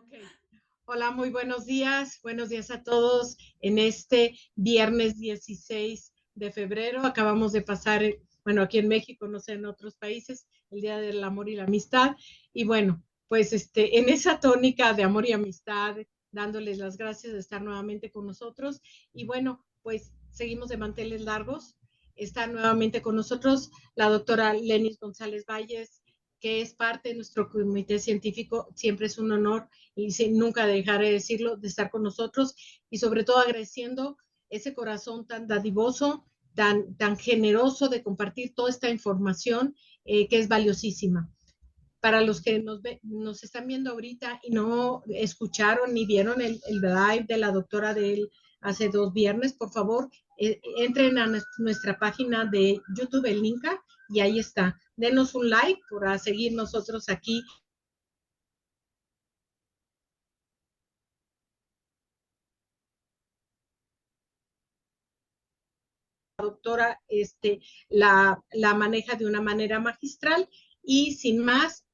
Okay. Hola, muy buenos días. Buenos días a todos en este viernes 16 de febrero. Acabamos de pasar, bueno, aquí en México, no sé, en otros países, el Día del Amor y la Amistad. Y bueno, pues en esa tónica de amor y amistad, dándoles las gracias de estar nuevamente con nosotros. Y bueno, pues seguimos de manteles largos. Está nuevamente con nosotros la doctora Lenis González Valles, que es parte de nuestro comité científico. Siempre es un honor y nunca dejaré de decirlo, de estar con nosotros y sobre todo agradeciendo ese corazón tan dadivoso, tan generoso de compartir toda esta información que es valiosísima. Para los que nos están viendo ahorita y no escucharon ni vieron el live de la doctora de él hace 2 viernes, por favor, entren a nuestra página de YouTube, el link, y ahí está. Denos un like para seguir nosotros aquí. Doctora la maneja de una manera magistral y sin más,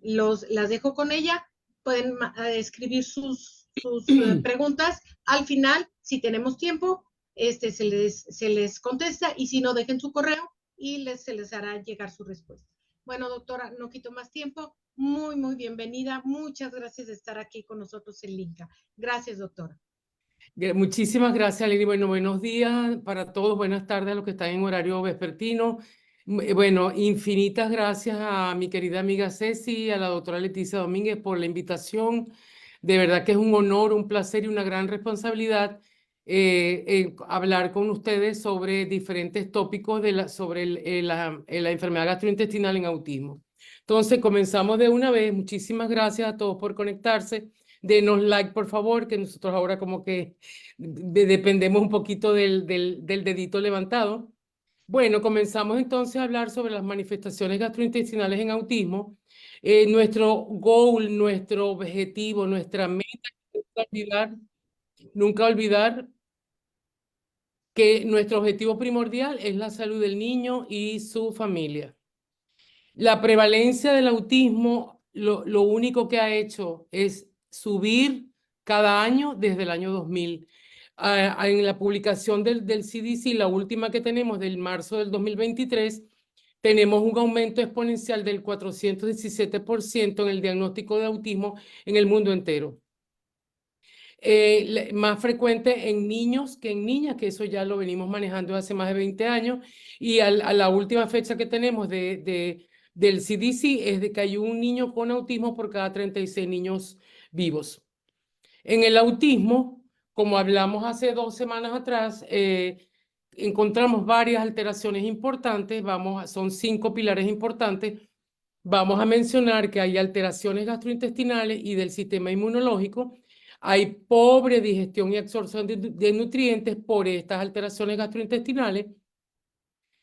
las dejo con ella. Pueden escribir sus preguntas. Al final, si tenemos tiempo, se les contesta y si no, dejen su correo y se les hará llegar su respuesta. Bueno, doctora, no quito más tiempo. Muy, muy bienvenida. Muchas gracias de estar aquí con nosotros en Linca. Gracias, doctora. Muchísimas gracias, Lili. Bueno, buenos días para todos, buenas tardes a los que están en horario vespertino. Bueno, infinitas gracias a mi querida amiga Ceci, a la doctora Leticia Domínguez por la invitación. De verdad que es un honor, un placer y una gran responsabilidad hablar con ustedes sobre diferentes tópicos sobre la enfermedad gastrointestinal en autismo. Entonces, comenzamos de una vez. Muchísimas gracias a todos por conectarse. Denos like, por favor, que nosotros ahora como que dependemos un poquito del dedito levantado. Bueno, comenzamos entonces a hablar sobre las manifestaciones gastrointestinales en autismo. Nuestro goal, nuestro objetivo, nuestra meta, nunca olvidar que nuestro objetivo primordial es la salud del niño y su familia. La prevalencia del autismo, lo único que ha hecho es subir cada año desde el año 2000. En la publicación del CDC, la última que tenemos del marzo del 2023, tenemos un aumento exponencial del 417% en el diagnóstico de autismo en el mundo entero. Más frecuente en niños que en niñas, que eso ya lo venimos manejando hace más de 20 años, y a la última fecha que tenemos del CDC es de que hay un niño con autismo por cada 36 niños vivos. En el autismo, como hablamos hace 2 semanas atrás, encontramos varias alteraciones importantes, son 5 pilares importantes. Vamos a mencionar que hay alteraciones gastrointestinales y del sistema inmunológico. Hay pobre digestión y absorción de nutrientes por estas alteraciones gastrointestinales,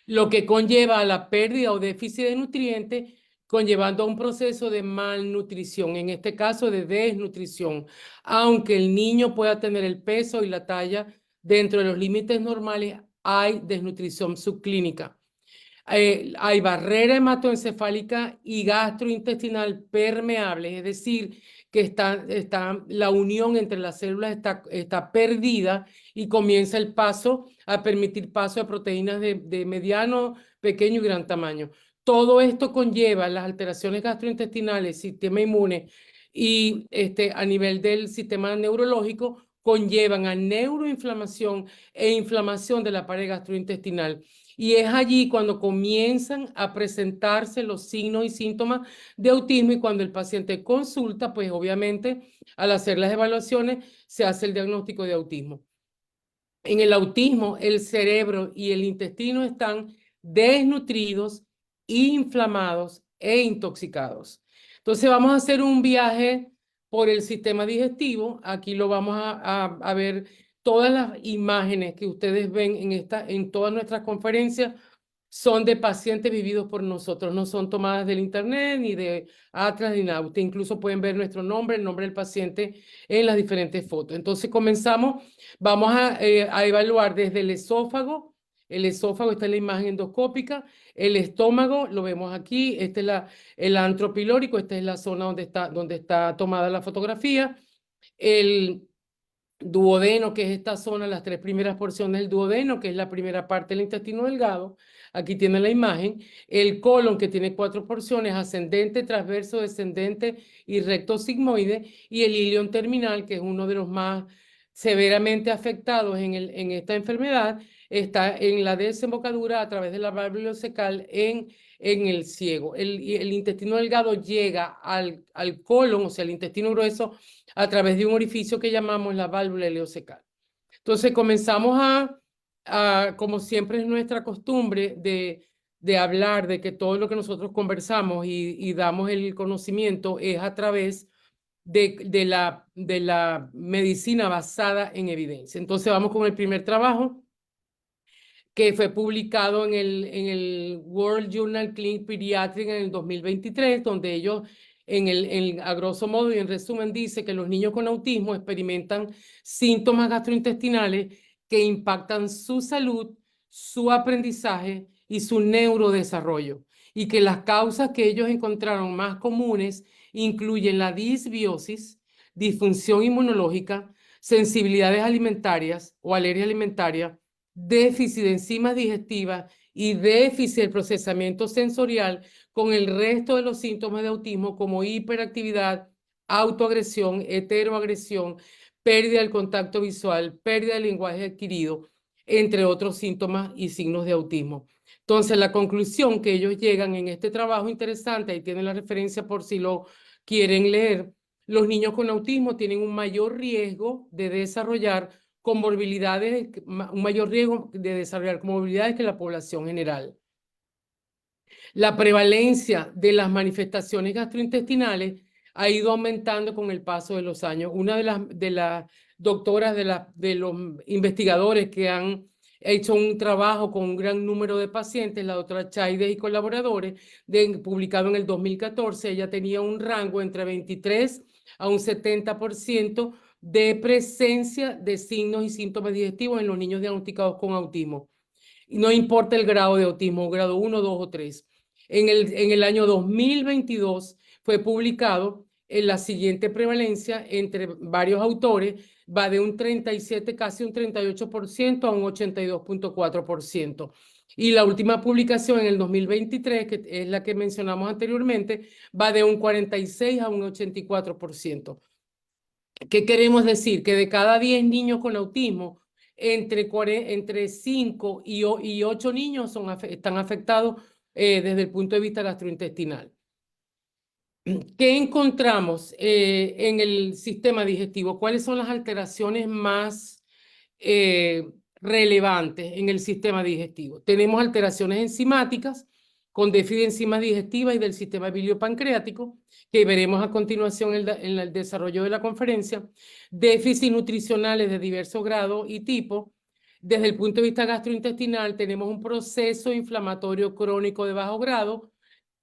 lo que conlleva a la pérdida o déficit de nutrientes, conllevando a un proceso de malnutrición, en este caso de desnutrición. Aunque el niño pueda tener el peso y la talla dentro de los límites normales, hay desnutrición subclínica. Hay barrera hematoencefálica y gastrointestinal permeable, es decir, que la unión entre las células está perdida y comienza el paso a permitir paso de proteínas de mediano, pequeño y gran tamaño. Todo esto conlleva las alteraciones gastrointestinales, sistema inmune y a nivel del sistema neurológico, conllevan a neuroinflamación e inflamación de la pared gastrointestinal. Y es allí cuando comienzan a presentarse los signos y síntomas de autismo, y cuando el paciente consulta, pues obviamente al hacer las evaluaciones se hace el diagnóstico de autismo. En el autismo, el cerebro y el intestino están desnutridos, inflamados e intoxicados. Entonces vamos a hacer un viaje por el sistema digestivo. Aquí lo vamos a ver. Todas las imágenes que ustedes ven en todas nuestras conferencias son de pacientes vividos por nosotros, no son tomadas del internet ni de Atlas ni nada. Ustedes incluso pueden ver nuestro nombre, el nombre del paciente en las diferentes fotos. Entonces comenzamos, vamos a evaluar desde el esófago, El esófago, esta es la imagen endoscópica. El estómago, lo vemos aquí. Este es el antro pilórico, esta es la zona donde está tomada la fotografía. El duodeno, que es esta zona, las tres primeras porciones del duodeno, que es la primera parte del intestino delgado. Aquí tiene la imagen. El colon, que tiene 4 porciones, ascendente, transverso, descendente y recto sigmoide. Y el ilion terminal, que es uno de los más severamente afectados en esta enfermedad, está en la desembocadura a través de la válvula ileocecal en el ciego. El intestino delgado llega al colon, o sea, el intestino grueso, a través de un orificio que llamamos la válvula ileocecal. Entonces comenzamos como siempre es nuestra costumbre, de hablar de que todo lo que nosotros conversamos y damos el conocimiento es a través de la medicina basada en evidencia. Entonces vamos con el primer trabajo, que fue publicado en el World Journal Clinical Pediatrics en el 2023, donde ellos, a grosso modo y en resumen, dice que los niños con autismo experimentan síntomas gastrointestinales que impactan su salud, su aprendizaje y su neurodesarrollo, y que las causas que ellos encontraron más comunes incluyen la disbiosis, disfunción inmunológica, sensibilidades alimentarias o alergia alimentaria, déficit de enzimas digestivas y déficit del procesamiento sensorial, con el resto de los síntomas de autismo como hiperactividad, autoagresión, heteroagresión, pérdida del contacto visual, pérdida del lenguaje adquirido, entre otros síntomas y signos de autismo. Entonces, la conclusión que ellos llegan en este trabajo interesante, ahí tienen la referencia por si lo quieren leer: los niños con autismo tienen un mayor riesgo de desarrollar comorbilidades, un mayor riesgo de desarrollar comorbilidades que la población general. La prevalencia de las manifestaciones gastrointestinales ha ido aumentando con el paso de los años. Una de las doctoras, de los investigadores que han hecho un trabajo con un gran número de pacientes, la doctora Chaides y colaboradores, publicado en el 2014, ella tenía un rango entre 23 a un 70% de presencia de signos y síntomas digestivos en los niños diagnosticados con autismo. Y no importa el grado de autismo, grado 1, 2 o 3. En el año 2022 fue publicado en la siguiente prevalencia entre varios autores, va de un 37, casi un 38% a un 82.4%. Y la última publicación en el 2023, que es la que mencionamos anteriormente, va de un 46 a un 84%. ¿Qué queremos decir? Que de cada 10 niños con autismo, entre 5 y 8 niños están afectados desde el punto de vista gastrointestinal. ¿Qué encontramos en el sistema digestivo? ¿Cuáles son las alteraciones más relevantes en el sistema digestivo? Tenemos alteraciones enzimáticas con déficit de enzimas digestivas y del sistema biliopancreático, que veremos a continuación en el desarrollo de la conferencia. Déficit nutricionales de diversos grados y tipos. Desde el punto de vista gastrointestinal, tenemos un proceso inflamatorio crónico de bajo grado,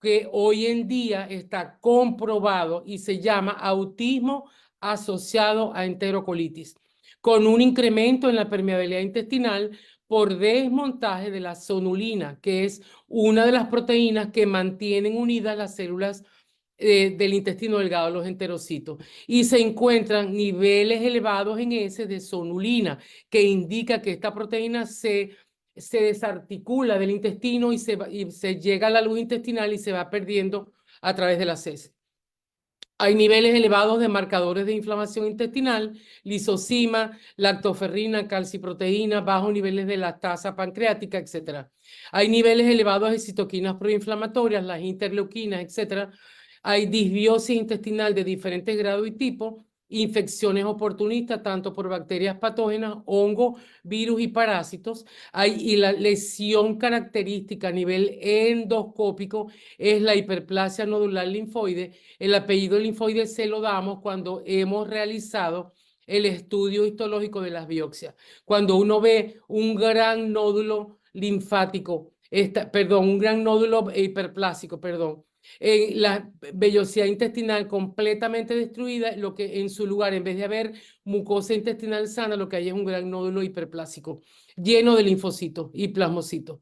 que hoy en día está comprobado y se llama autismo asociado a enterocolitis, con un incremento en la permeabilidad intestinal por desmontaje de la zonulina, que es una de las proteínas que mantienen unidas las células del intestino delgado, los enterocitos, y se encuentran niveles elevados en ese de zonulina, que indica que esta proteína se desarticula del intestino y se llega a la luz intestinal y se va perdiendo a través de las heces. Hay niveles elevados de marcadores de inflamación intestinal, lisozima, lactoferrina, calciproteína, bajos niveles de lactasa pancreática, etc. Hay niveles elevados de citoquinas proinflamatorias, las interleuquinas, etc. Hay disbiosis intestinal de diferentes grados y tipos, infecciones oportunistas, tanto por bacterias patógenas, hongos, virus y parásitos. Y la lesión característica a nivel endoscópico es la hiperplasia nodular linfoide. El apellido linfoide se lo damos cuando hemos realizado el estudio histológico de las biopsias. Cuando uno ve un gran nódulo linfático, un gran nódulo hiperplásico, La vellosidad intestinal completamente destruida, lo que en su lugar, en vez de haber mucosa intestinal sana, lo que hay es un gran nódulo hiperplásico lleno de linfocitos y plasmocitos.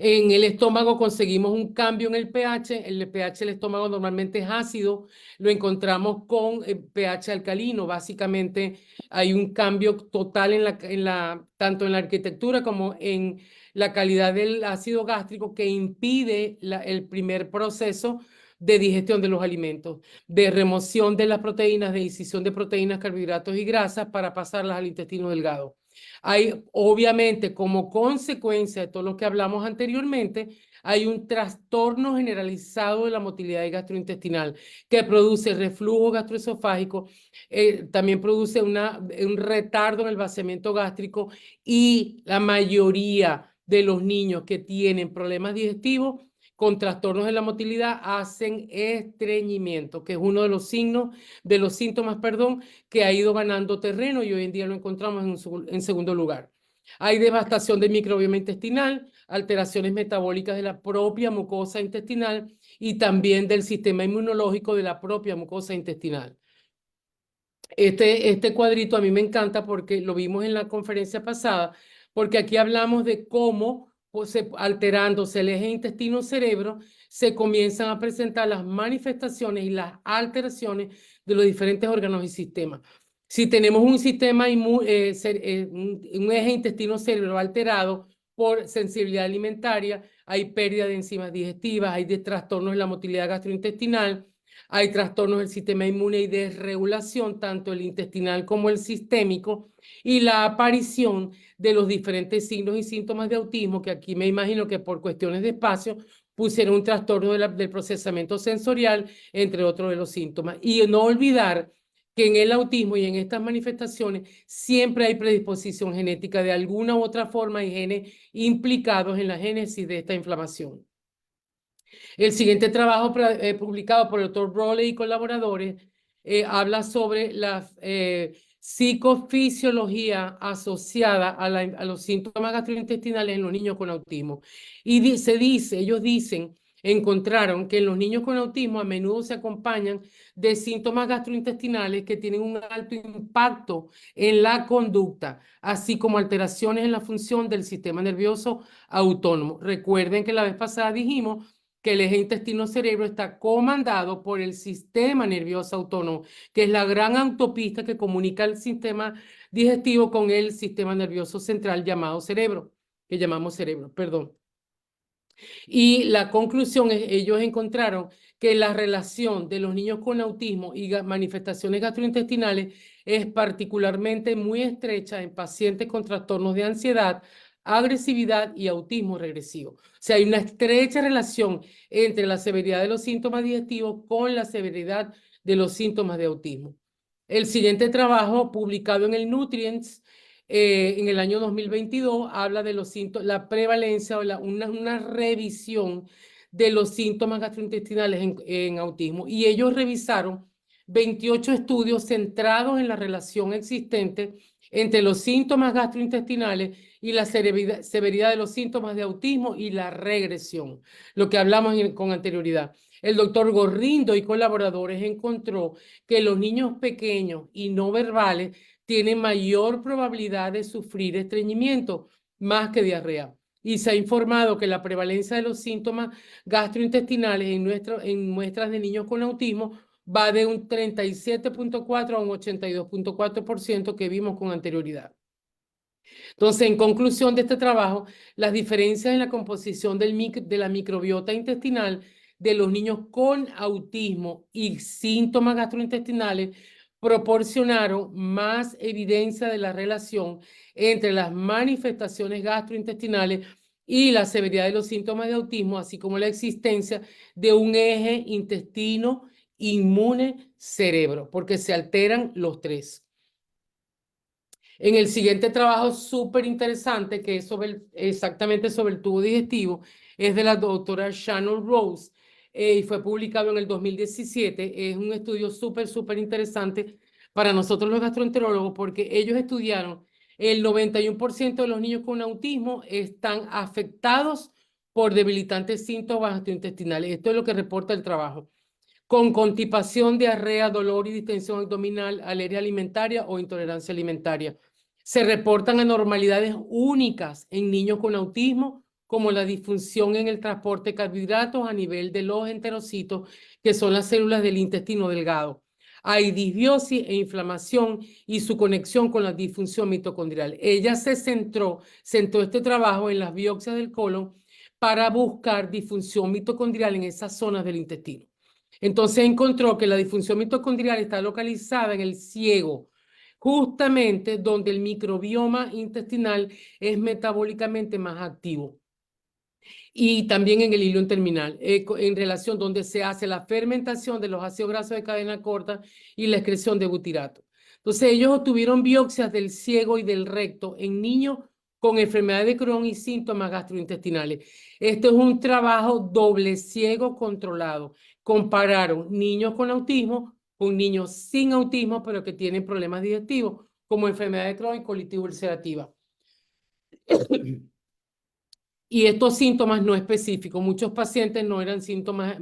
En el estómago conseguimos un cambio en el pH. El pH del estómago normalmente es ácido. Lo encontramos con pH alcalino. Básicamente hay un cambio total tanto en la arquitectura como en la calidad del ácido gástrico que impide el primer proceso de digestión de los alimentos, de remoción de las proteínas, de incisión de proteínas, carbohidratos y grasas para pasarlas al intestino delgado. Hay, obviamente, como consecuencia de todo lo que hablamos anteriormente, hay un trastorno generalizado de la motilidad gastrointestinal que produce reflujo gastroesofágico, también produce un retardo en el vaciamiento gástrico y la mayoría de los niños que tienen problemas digestivos con trastornos de la motilidad hacen estreñimiento, que es uno de los signos, de los síntomas, perdón, que ha ido ganando terreno y hoy en día lo encontramos en segundo lugar. Hay devastación del microbioma intestinal, alteraciones metabólicas de la propia mucosa intestinal y también del sistema inmunológico de la propia mucosa intestinal. Este cuadrito a mí me encanta porque lo vimos en la conferencia pasada, porque aquí hablamos de cómo, pues, alterándose el eje intestino-cerebro, se comienzan a presentar las manifestaciones y las alteraciones de los diferentes órganos y sistemas. Si tenemos un sistema un eje intestino-cerebro alterado por sensibilidad alimentaria, hay pérdida de enzimas digestivas, hay trastornos en la motilidad gastrointestinal, hay trastornos del sistema inmune y desregulación, tanto el intestinal como el sistémico, y la aparición de los diferentes signos y síntomas de autismo, que aquí me imagino que por cuestiones de espacio pusieron un trastorno del procesamiento sensorial, entre otros de los síntomas. Y no olvidar que en el autismo y en estas manifestaciones siempre hay predisposición genética de alguna u otra forma y genes implicados en la génesis de esta inflamación. El siguiente trabajo publicado por el doctor Rowley y colaboradores habla sobre la psicofisiología asociada a los síntomas gastrointestinales en los niños con autismo. Y ellos dicen, encontraron que en los niños con autismo a menudo se acompañan de síntomas gastrointestinales que tienen un alto impacto en la conducta, así como alteraciones en la función del sistema nervioso autónomo. Recuerden que la vez pasada dijimos que el eje intestino-cerebro está comandado por el sistema nervioso autónomo, que es la gran autopista que comunica el sistema digestivo con el sistema nervioso central llamado cerebro, que llamamos cerebro, perdón. Y la conclusión es, ellos encontraron que la relación de los niños con autismo y manifestaciones gastrointestinales es particularmente muy estrecha en pacientes con trastornos de ansiedad, agresividad y autismo regresivo. O sea, hay una estrecha relación entre la severidad de los síntomas digestivos con la severidad de los síntomas de autismo. El siguiente trabajo, publicado en el Nutrients, en el año 2022, habla de los síntomas, la prevalencia o una revisión de los síntomas gastrointestinales en autismo. Y ellos revisaron 28 estudios centrados en la relación existente entre los síntomas gastrointestinales y la severidad de los síntomas de autismo y la regresión, lo que hablamos con anterioridad. El doctor Gorrindo y colaboradores encontró que los niños pequeños y no verbales tienen mayor probabilidad de sufrir estreñimiento más que diarrea. Y se ha informado que la prevalencia de los síntomas gastrointestinales en muestras de niños con autismo va de un 37.4 a un 82.4% que vimos con anterioridad. Entonces, en conclusión de este trabajo, las diferencias en la composición de la microbiota intestinal de los niños con autismo y síntomas gastrointestinales proporcionaron más evidencia de la relación entre las manifestaciones gastrointestinales y la severidad de los síntomas de autismo, así como la existencia de un eje intestino, inmune, cerebro, porque se alteran los tres. En el siguiente trabajo súper interesante, que es exactamente sobre el tubo digestivo, es de la doctora Shannon Rose y fue publicado en el 2017. Es un estudio súper interesante para nosotros los gastroenterólogos porque ellos estudiaron el 91% de los niños con autismo están afectados por debilitantes síntomas gastrointestinales. Esto es lo que reporta el trabajo. Con constipación, diarrea, dolor y distensión abdominal, alergia alimentaria o intolerancia alimentaria. Se reportan anormalidades únicas en niños con autismo, como la disfunción en el transporte de carbohidratos a nivel de los enterocitos, que son las células del intestino delgado. Hay disbiosis e inflamación y su conexión con la disfunción mitocondrial. Ella se centró este trabajo en las biopsias del colon para buscar disfunción mitocondrial en esas zonas del intestino. Entonces encontró que la disfunción mitocondrial está localizada en el ciego, justamente donde el microbioma intestinal es metabólicamente más activo. Y también en el hilo terminal, en relación donde se hace la fermentación de los ácidos grasos de cadena corta y la excreción de butirato. Entonces ellos obtuvieron biopsias del ciego y del recto en niños con enfermedad de Crohn y síntomas gastrointestinales. Este es un trabajo doble ciego controlado. Compararon niños con autismo con niños sin autismo, pero que tienen problemas digestivos, como enfermedad de Crohn y colitis ulcerativa. Y estos síntomas no específicos, muchos pacientes no eran síntomas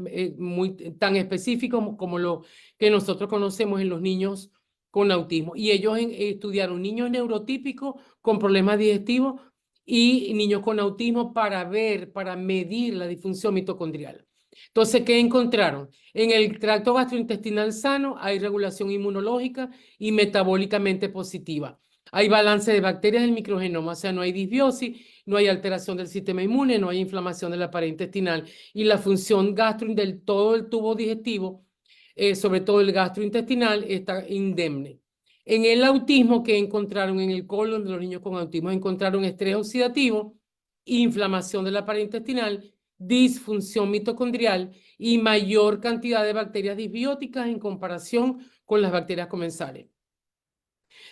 tan específicos como lo que nosotros conocemos en los niños con autismo. Y ellos estudiaron niños neurotípicos con problemas digestivos y niños con autismo para medir la disfunción mitocondrial. Entonces, ¿qué encontraron? En el tracto gastrointestinal sano hay regulación inmunológica y metabólicamente positiva. Hay balance de bacterias del microgenoma, o sea, no hay disbiosis, no hay alteración del sistema inmune, no hay inflamación de la pared intestinal y la función del todo el tubo digestivo, sobre todo el gastrointestinal, está indemne. En el autismo que encontraron en el colon de los niños con autismo, encontraron estrés oxidativo, inflamación de la pared intestinal, disfunción mitocondrial y mayor cantidad de bacterias disbióticas en comparación con las bacterias comensales.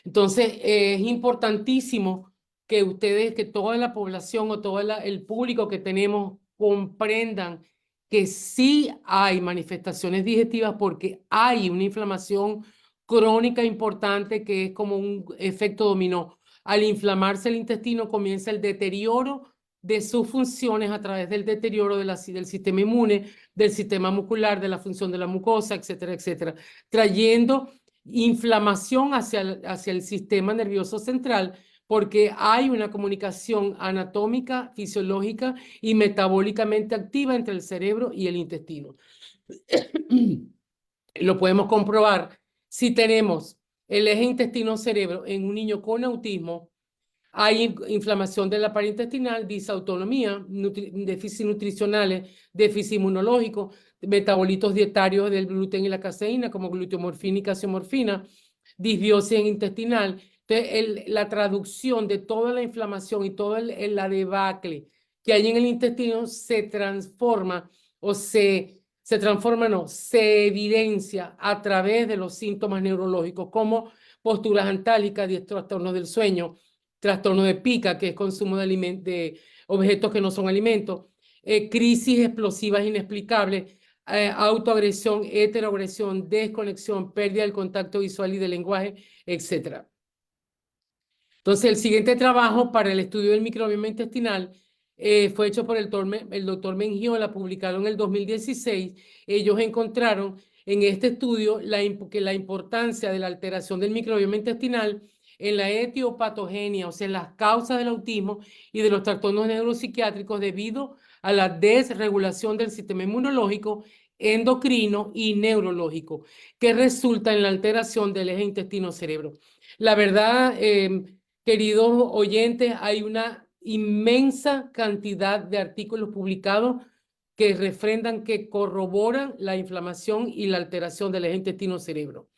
Entonces, es importantísimo que ustedes, que toda la población o todo el público que tenemos comprendan que sí hay manifestaciones digestivas porque hay una inflamación crónica importante que es como un efecto dominó. Al inflamarse el intestino comienza el deterioro de sus funciones a través del deterioro del sistema inmune, del sistema muscular, de la función de la mucosa, etcétera, etcétera, trayendo inflamación hacia el sistema nervioso central, porque hay una comunicación anatómica, fisiológica y metabólicamente activa entre el cerebro y el intestino. Lo podemos comprobar si tenemos el eje intestino-cerebro en un niño con autismo. Hay inflamación de la pared intestinal, disautonomía, déficit nutricionales, déficit inmunológico, metabolitos dietarios del gluten y la caseína, como gluteomorfina y casiomorfina, disbiosis intestinal. Entonces, la traducción de toda la inflamación y toda la debacle que hay en el intestino se transforma o se evidencia a través de los síntomas neurológicos, como posturas antálgicas, trastornos del sueño, trastorno de pica, que es consumo de objetos que no son alimentos, crisis explosivas inexplicables, autoagresión, heteroagresión, desconexión, pérdida del contacto visual y del lenguaje, etc. Entonces, el siguiente trabajo para el estudio del microbioma intestinal fue hecho por el doctor Mengiola, publicado en el 2016. Ellos encontraron en este estudio que la importancia de la alteración del microbioma intestinal en la etiopatogenia, o sea, en las causas del autismo y de los trastornos neuropsiquiátricos debido a la desregulación del sistema inmunológico, endocrino y neurológico, que resulta en la alteración del eje intestino-cerebro. La verdad, queridos oyentes, hay una inmensa cantidad de artículos publicados que refrendan, que corroboran la inflamación y la alteración del eje intestino-cerebro.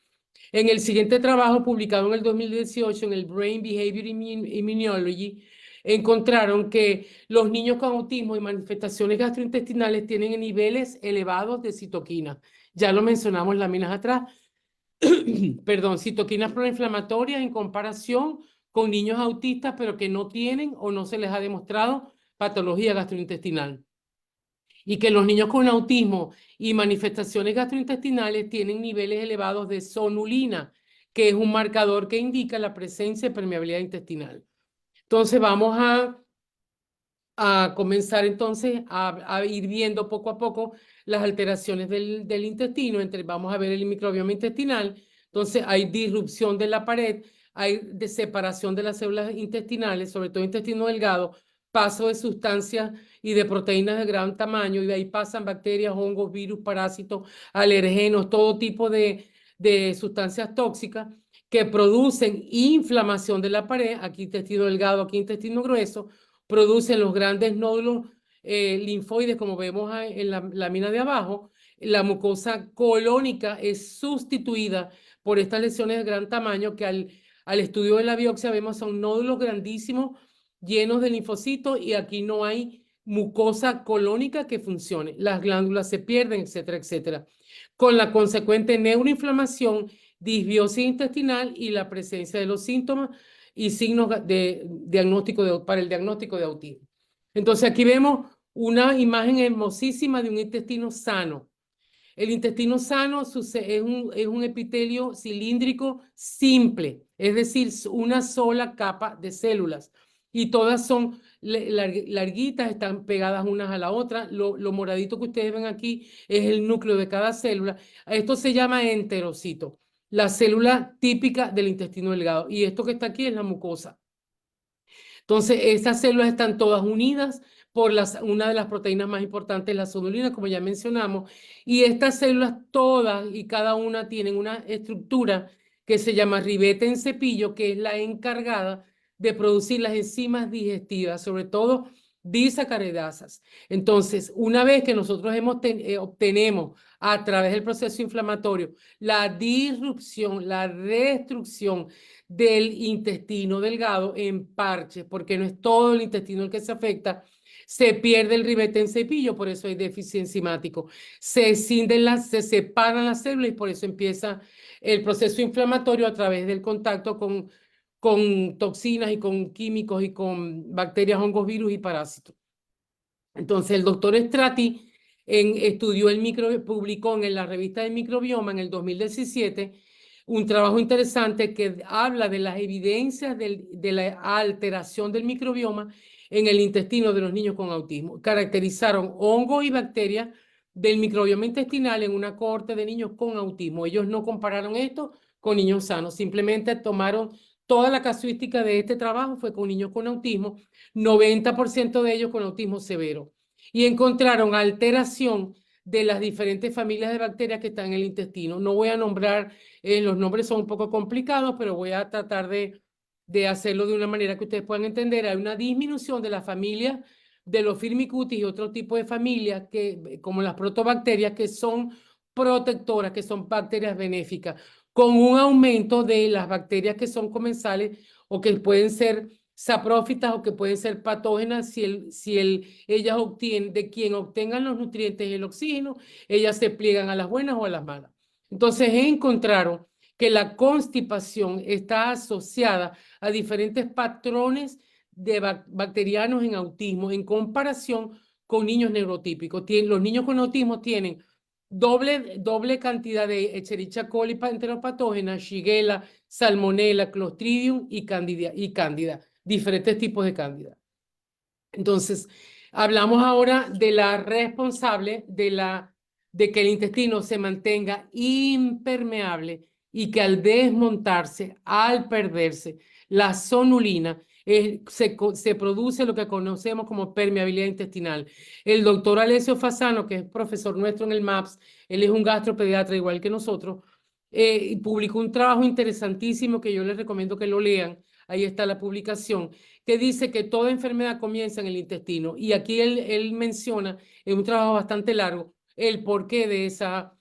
En el siguiente trabajo, publicado en el 2018 en el Brain Behavior Immunology, encontraron que los niños con autismo y manifestaciones gastrointestinales tienen niveles elevados de citoquinas. Ya lo mencionamos láminas atrás. Perdón, citoquinas proinflamatorias en comparación con niños autistas, pero que no tienen o no se les ha demostrado patología gastrointestinal. Y que los niños con autismo y manifestaciones gastrointestinales tienen niveles elevados de sonulina, que es un marcador que indica la presencia de permeabilidad intestinal. Entonces vamos a a comenzar entonces a ir viendo poco a poco las alteraciones del intestino. Vamos a ver el microbioma intestinal. Entonces hay disrupción de la pared, hay de separación de las células intestinales, sobre todo intestino delgado, paso de sustancias y de proteínas de gran tamaño, y de ahí pasan bacterias, hongos, virus, parásitos, alergenos, todo tipo de sustancias tóxicas que producen inflamación de la pared, aquí intestino delgado, aquí intestino grueso, producen los grandes nódulos linfoides, como vemos en la lámina de abajo. La mucosa colónica es sustituida por estas lesiones de gran tamaño que al estudio de la biopsia vemos son nódulos grandísimos llenos de linfocitos, y aquí no hay mucosa colónica que funcione. Las glándulas se pierden, etcétera, etcétera. Con la consecuente neuroinflamación, disbiosis intestinal y la presencia de los síntomas y signos para el diagnóstico de autismo. Entonces aquí vemos una imagen hermosísima de un intestino sano. El intestino sano es un epitelio cilíndrico simple, es decir, una sola capa de células. Y todas son larguitas, están pegadas unas a la otra. Lo moradito que ustedes ven aquí es el núcleo de cada célula. Esto se llama enterocito, la célula típica del intestino delgado. Y esto que está aquí es la mucosa. Entonces, estas células están todas unidas por una de las proteínas más importantes, la sonulina, como ya mencionamos, y estas células todas y cada una tienen una estructura que se llama ribete en cepillo, que es la encargada de producir las enzimas digestivas, sobre todo disacaridasas. Entonces, una vez que nosotros obtenemos a través del proceso inflamatorio la disrupción, la destrucción del intestino delgado en parches, porque no es todo el intestino el que se afecta, se pierde el ribete en cepillo, por eso hay déficit enzimático. Se separan las células y por eso empieza el proceso inflamatorio a través del contacto con toxinas y con químicos y con bacterias, hongos, virus y parásitos. Entonces el doctor Strati publicó en la revista del microbioma en el 2017 un trabajo interesante que habla de las evidencias de la alteración del microbioma en el intestino de los niños con autismo. Caracterizaron hongos y bacterias del microbioma intestinal en una cohorte de niños con autismo. Ellos no compararon esto con niños sanos, simplemente tomaron toda la casuística de este trabajo, fue con niños con autismo, 90% de ellos con autismo severo, y encontraron alteración de las diferentes familias de bacterias que están en el intestino. No voy a nombrar, los nombres son un poco complicados, pero voy a tratar de hacerlo de una manera que ustedes puedan entender. Hay una disminución de las familias de los firmicutes y otro tipo de familias como las protobacterias, que son protectoras, que son bacterias benéficas, con un aumento de las bacterias que son comensales o que pueden ser saprófitas o que pueden ser patógenas ellas de quien obtengan los nutrientes y el oxígeno, ellas se pliegan a las buenas o a las malas. Entonces encontraron que la constipación está asociada a diferentes patrones de bacterianos en autismo en comparación con niños neurotípicos. Los niños con autismo tienen doble cantidad de Escherichia coli enteropatógena, Shigella, Salmonella, Clostridium y Cándida, diferentes tipos de cándida. Entonces, hablamos ahora de la responsable de que el intestino se mantenga impermeable y que al desmontarse, al perderse, la sonulina, se produce lo que conocemos como permeabilidad intestinal. El doctor Alessio Fasano, que es profesor nuestro en el MAPS, él es un gastropediatra igual que nosotros, publicó un trabajo interesantísimo que yo les recomiendo que lo lean. Ahí está la publicación, que dice que toda enfermedad comienza en el intestino. Y aquí él menciona, en un trabajo bastante largo, el porqué de esa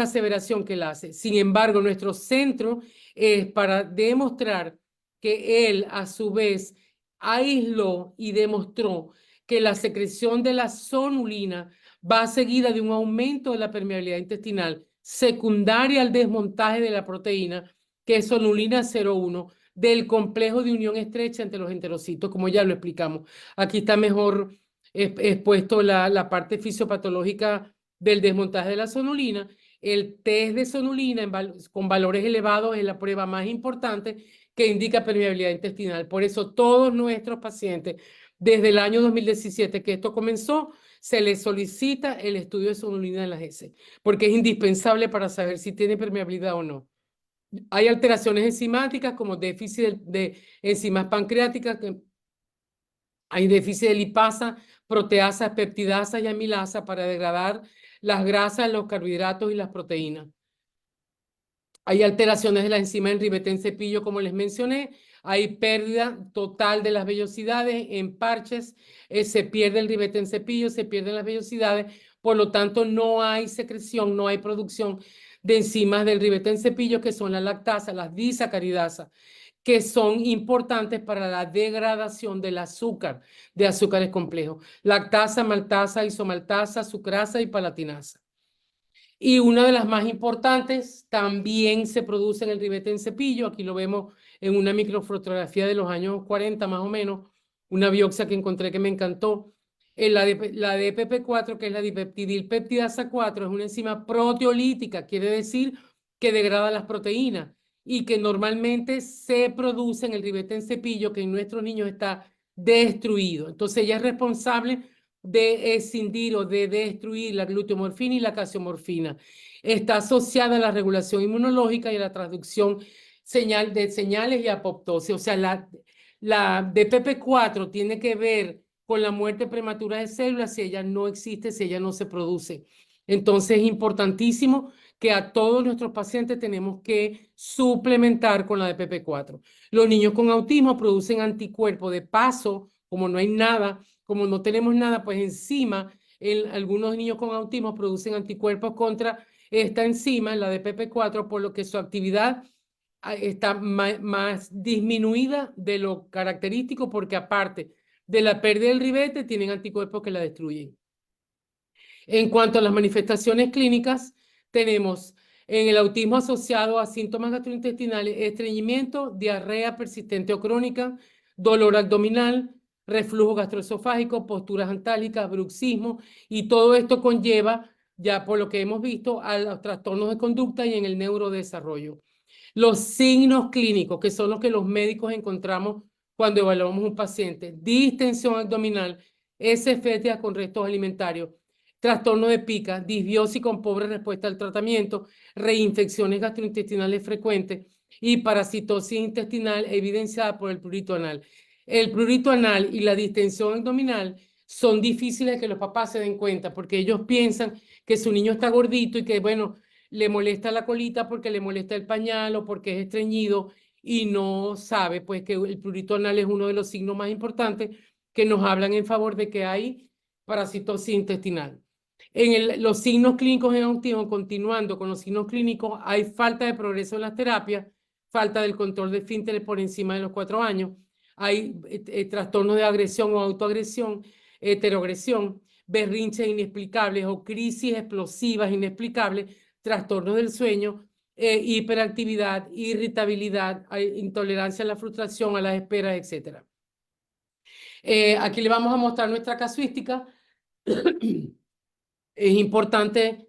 aseveración que él hace. Sin embargo, nuestro centro es para demostrar que él, a su vez, aisló y demostró que la secreción de la sonulina va seguida de un aumento de la permeabilidad intestinal secundaria al desmontaje de la proteína, que es sonulina 0,1, del complejo de unión estrecha entre los enterocitos, como ya lo explicamos. Aquí está mejor expuesto la parte fisiopatológica del desmontaje de la sonulina. El test de sonulina con valores elevados es la prueba más importante que indica permeabilidad intestinal. Por eso todos nuestros pacientes Desde el año 2017 que esto comenzó, se le solicita el estudio de sonulina en las heces, porque es indispensable para saber si tiene permeabilidad o no. Hay alteraciones enzimáticas como déficit de enzimas pancreáticas, hay déficit de lipasa, proteasas, peptidasas y amilasa para degradar las grasas, los carbohidratos y las proteínas. Hay alteraciones de la enzima en ribetén-cepillo, como les mencioné. Hay pérdida total de las vellosidades en parches. Se pierde el ribetén-cepillo, se pierden las vellosidades. Por lo tanto, no hay secreción, no hay producción de enzimas del ribetén-cepillo, que son la lactasa, las disacaridasas, que son importantes para la degradación del azúcar, de azúcares complejos. Lactasa, maltasa, isomaltasa, sucrasa y palatinasa. Y una de las más importantes también se produce en el ribetén-cepillo. Aquí lo vemos en una microfotografía de los años 40 más o menos, una biopsia que encontré que me encantó. La DPP4, que es la dipeptidilpeptidasa 4, es una enzima proteolítica, quiere decir que degrada las proteínas y que normalmente se produce en el ribetén-cepillo, que en nuestros niños está destruido. Entonces ella es responsable de escindir o de destruir la gluteomorfina y la casiomorfina. Está asociada a la regulación inmunológica y a la transducción de señales y apoptosis. O sea, la DPP4 tiene que ver con la muerte prematura de células si ella no existe, si ella no se produce. Entonces es importantísimo que a todos nuestros pacientes tenemos que suplementar con la DPP4. Los niños con autismo producen anticuerpos de paso, como no hay nada, como no tenemos nada, pues encima, algunos niños con autismo producen anticuerpos contra esta enzima, la DPP4, por lo que su actividad está más disminuida de lo característico, porque aparte de la pérdida del ribete, tienen anticuerpos que la destruyen. En cuanto a las manifestaciones clínicas, tenemos en el autismo asociado a síntomas gastrointestinales, estreñimiento, diarrea persistente o crónica, dolor abdominal, reflujo gastroesofágico, posturas antálgicas, bruxismo, y todo esto conlleva, ya por lo que hemos visto, a los trastornos de conducta y en el neurodesarrollo. Los signos clínicos, que son los que los médicos encontramos cuando evaluamos un paciente: distensión abdominal, heces fétidas con restos alimentarios, trastorno de pica, disbiosis con pobre respuesta al tratamiento, reinfecciones gastrointestinales frecuentes y parasitosis intestinal evidenciada por el prurito anal. El prurito anal y la distensión abdominal son difíciles que los papás se den cuenta, porque ellos piensan que su niño está gordito y que, bueno, le molesta la colita porque le molesta el pañal o porque es estreñido, y no sabe pues que el prurito anal es uno de los signos más importantes que nos hablan en favor de que hay parasitosis intestinal. En los signos clínicos en autismo, continuando con los signos clínicos, hay falta de progreso en las terapias, falta del control de esfínteres por encima de los 4 años, hay trastornos de agresión o autoagresión, heteroagresión, berrinches inexplicables o crisis explosivas inexplicables, trastornos del sueño, hiperactividad, irritabilidad, intolerancia a la frustración, a las esperas, etc. Aquí le vamos a mostrar nuestra casuística. Es importante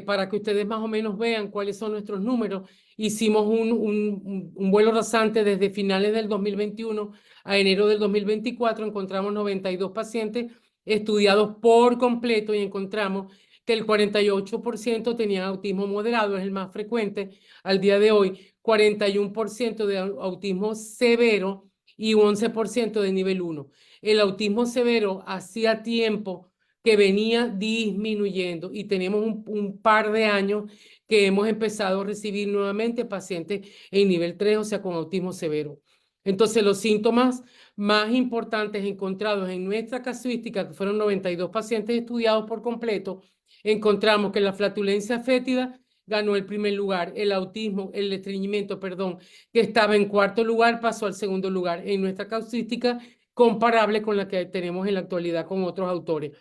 para que ustedes más o menos vean cuáles son nuestros números. Hicimos un vuelo rasante desde finales del 2021 a enero del 2024. Encontramos 92 pacientes estudiados por completo y encontramos que el 48% tenían autismo moderado, es el más frecuente al día de hoy, 41% de autismo severo y 11% de nivel 1. El autismo severo hacía tiempo que venía disminuyendo y tenemos un par de años que hemos empezado a recibir nuevamente pacientes en nivel 3, o sea, con autismo severo. Entonces, los síntomas más importantes encontrados en nuestra casuística, que fueron 92 pacientes estudiados por completo, encontramos que la flatulencia fétida ganó el primer lugar, el autismo, el estreñimiento, perdón, que estaba en cuarto lugar, pasó al segundo lugar en nuestra casuística, comparable con la que tenemos en la actualidad con otros autores.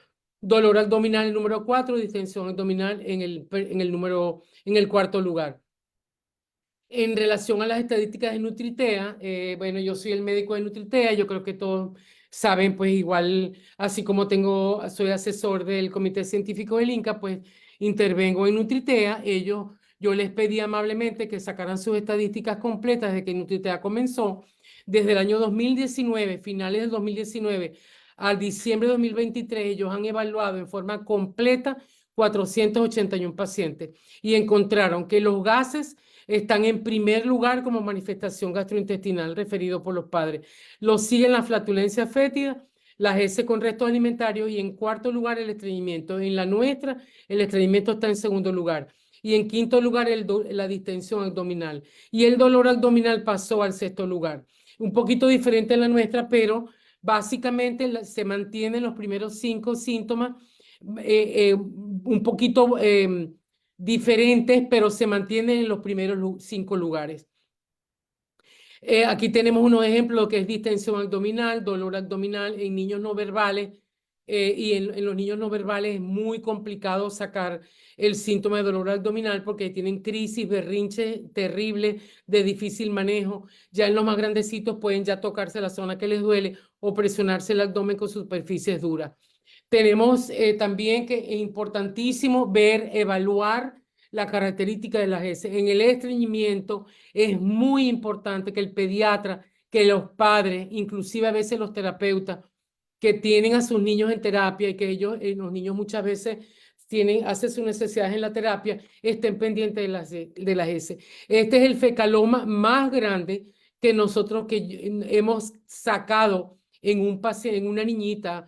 Dolor abdominal el número 4, distensión abdominal en el cuarto lugar. En relación a las estadísticas de Nutritea, bueno, yo soy el médico de Nutritea, yo creo que todos saben, pues igual, así como soy asesor del Comité Científico del INCA, pues intervengo en Nutritea. Yo les pedí amablemente que sacaran sus estadísticas completas desde que Nutritea comenzó, desde el año 2019, finales del 2019, a diciembre de 2023, ellos han evaluado en forma completa 481 pacientes y encontraron que los gases están en primer lugar como manifestación gastrointestinal referido por los padres. Lo siguen la flatulencia fétida, las heces con restos alimentarios y en cuarto lugar el estreñimiento. En la nuestra, el estreñimiento está en segundo lugar. Y en quinto lugar, la distensión abdominal. Y el dolor abdominal pasó al sexto lugar. Un poquito diferente en la nuestra, pero básicamente se mantienen los primeros 5 síntomas un poquito diferentes, pero se mantienen en los primeros 5 lugares. Aquí tenemos unos ejemplos que es distensión abdominal, dolor abdominal en niños no verbales y en los niños no verbales es muy complicado sacar el síntoma de dolor abdominal porque tienen crisis, berrinche terrible, de difícil manejo. Ya en los más grandecitos pueden ya tocarse la zona que les duele o presionarse el abdomen con superficies duras. Tenemos también que es importantísimo evaluar la característica de las heces. En el estreñimiento es muy importante que el pediatra, que los padres, inclusive a veces los terapeutas que tienen a sus niños en terapia y que ellos, los niños muchas veces hacen sus necesidades en la terapia, estén pendientes de las heces. Este es el fecaloma más grande que nosotros hemos sacado en un paciente, en una niñita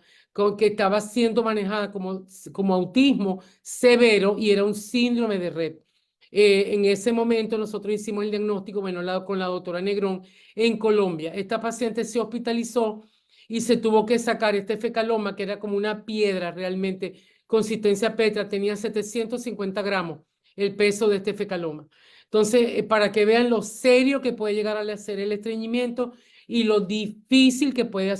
que estaba siendo manejada como autismo severo y era un síndrome de Rett. En ese momento nosotros hicimos el diagnóstico, bueno, con la doctora Negrón en Colombia. Esta paciente se hospitalizó y se tuvo que sacar este fecaloma, que era como una piedra realmente, consistencia petra, tenía 750 gramos el peso de este fecaloma. Entonces, para que vean lo serio que puede llegar a ser el estreñimiento y lo difícil que puede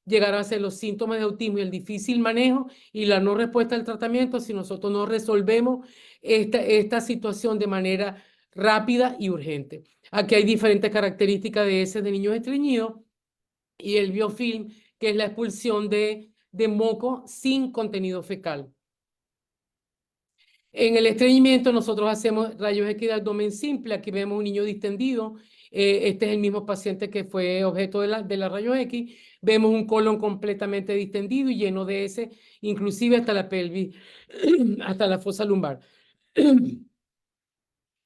llegar a ser los síntomas de autismo y el difícil manejo y la no respuesta al tratamiento si nosotros no resolvemos esta situación de manera rápida y urgente. Aquí hay diferentes características de heces de niños estreñidos y el biofilm, que es la expulsión de moco sin contenido fecal. En el estreñimiento nosotros hacemos rayos X de abdomen simple. Aquí vemos un niño distendido. Este es el mismo paciente que fue objeto de la rayos X. Vemos un colon completamente distendido y lleno de heces, inclusive hasta la pelvis, hasta la fosa lumbar.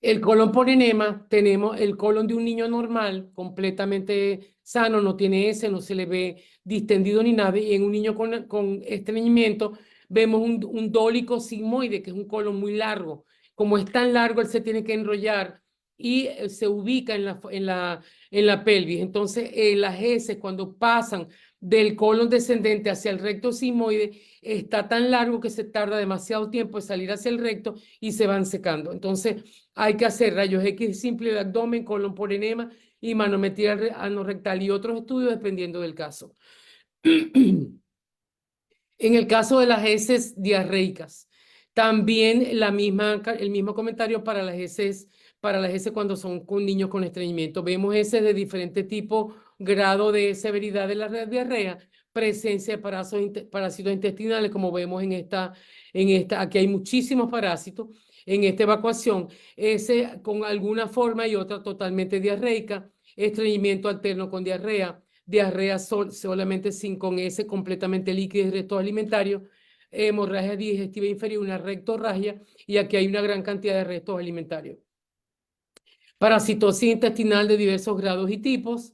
El colon por enema, tenemos el colon de un niño normal, completamente sano, no tiene heces, no se le ve distendido ni nada. Y en un niño con estreñimiento vemos un dólico sigmoide, que es un colon muy largo. Como es tan largo, él se tiene que enrollar y se ubica en la pelvis. Entonces, las heces, cuando pasan del colon descendente hacia el recto sigmoide, está tan largo que se tarda demasiado tiempo en salir hacia el recto y se van secando. Entonces, hay que hacer rayos X simple de abdomen, colon por enema y manometría anorrectal y otros estudios dependiendo del caso. En el caso de las heces diarreicas, también el mismo comentario para las heces cuando son con niños con estreñimiento. Vemos heces de diferente tipo, grado de severidad de la diarrea, presencia de parásitos intestinales, como vemos aquí hay muchísimos parásitos en esta evacuación, ese con alguna forma y otra totalmente diarreica, estreñimiento alterno con diarrea solamente con ese completamente líquido y restos alimentarios, hemorragia digestiva inferior, una rectorragia, y aquí hay una gran cantidad de restos alimentarios. Parasitosis intestinal de diversos grados y tipos,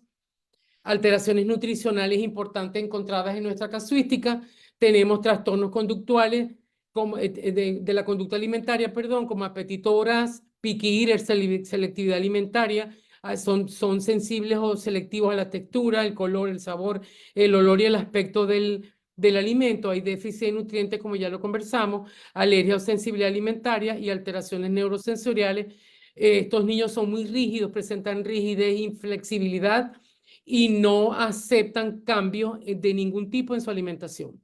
alteraciones nutricionales importantes encontradas en nuestra casuística, tenemos trastornos conductuales como, de la conducta alimentaria, perdón, como apetito voraz, picky eater, selectividad alimentaria, son sensibles o selectivos a la textura, el color, el sabor, el olor y el aspecto del alimento. Hay déficit de nutrientes, como ya lo conversamos, alergia o sensibilidad alimentaria y alteraciones neurosensoriales. Estos niños son muy rígidos, presentan rigidez, inflexibilidad y no aceptan cambios de ningún tipo en su alimentación.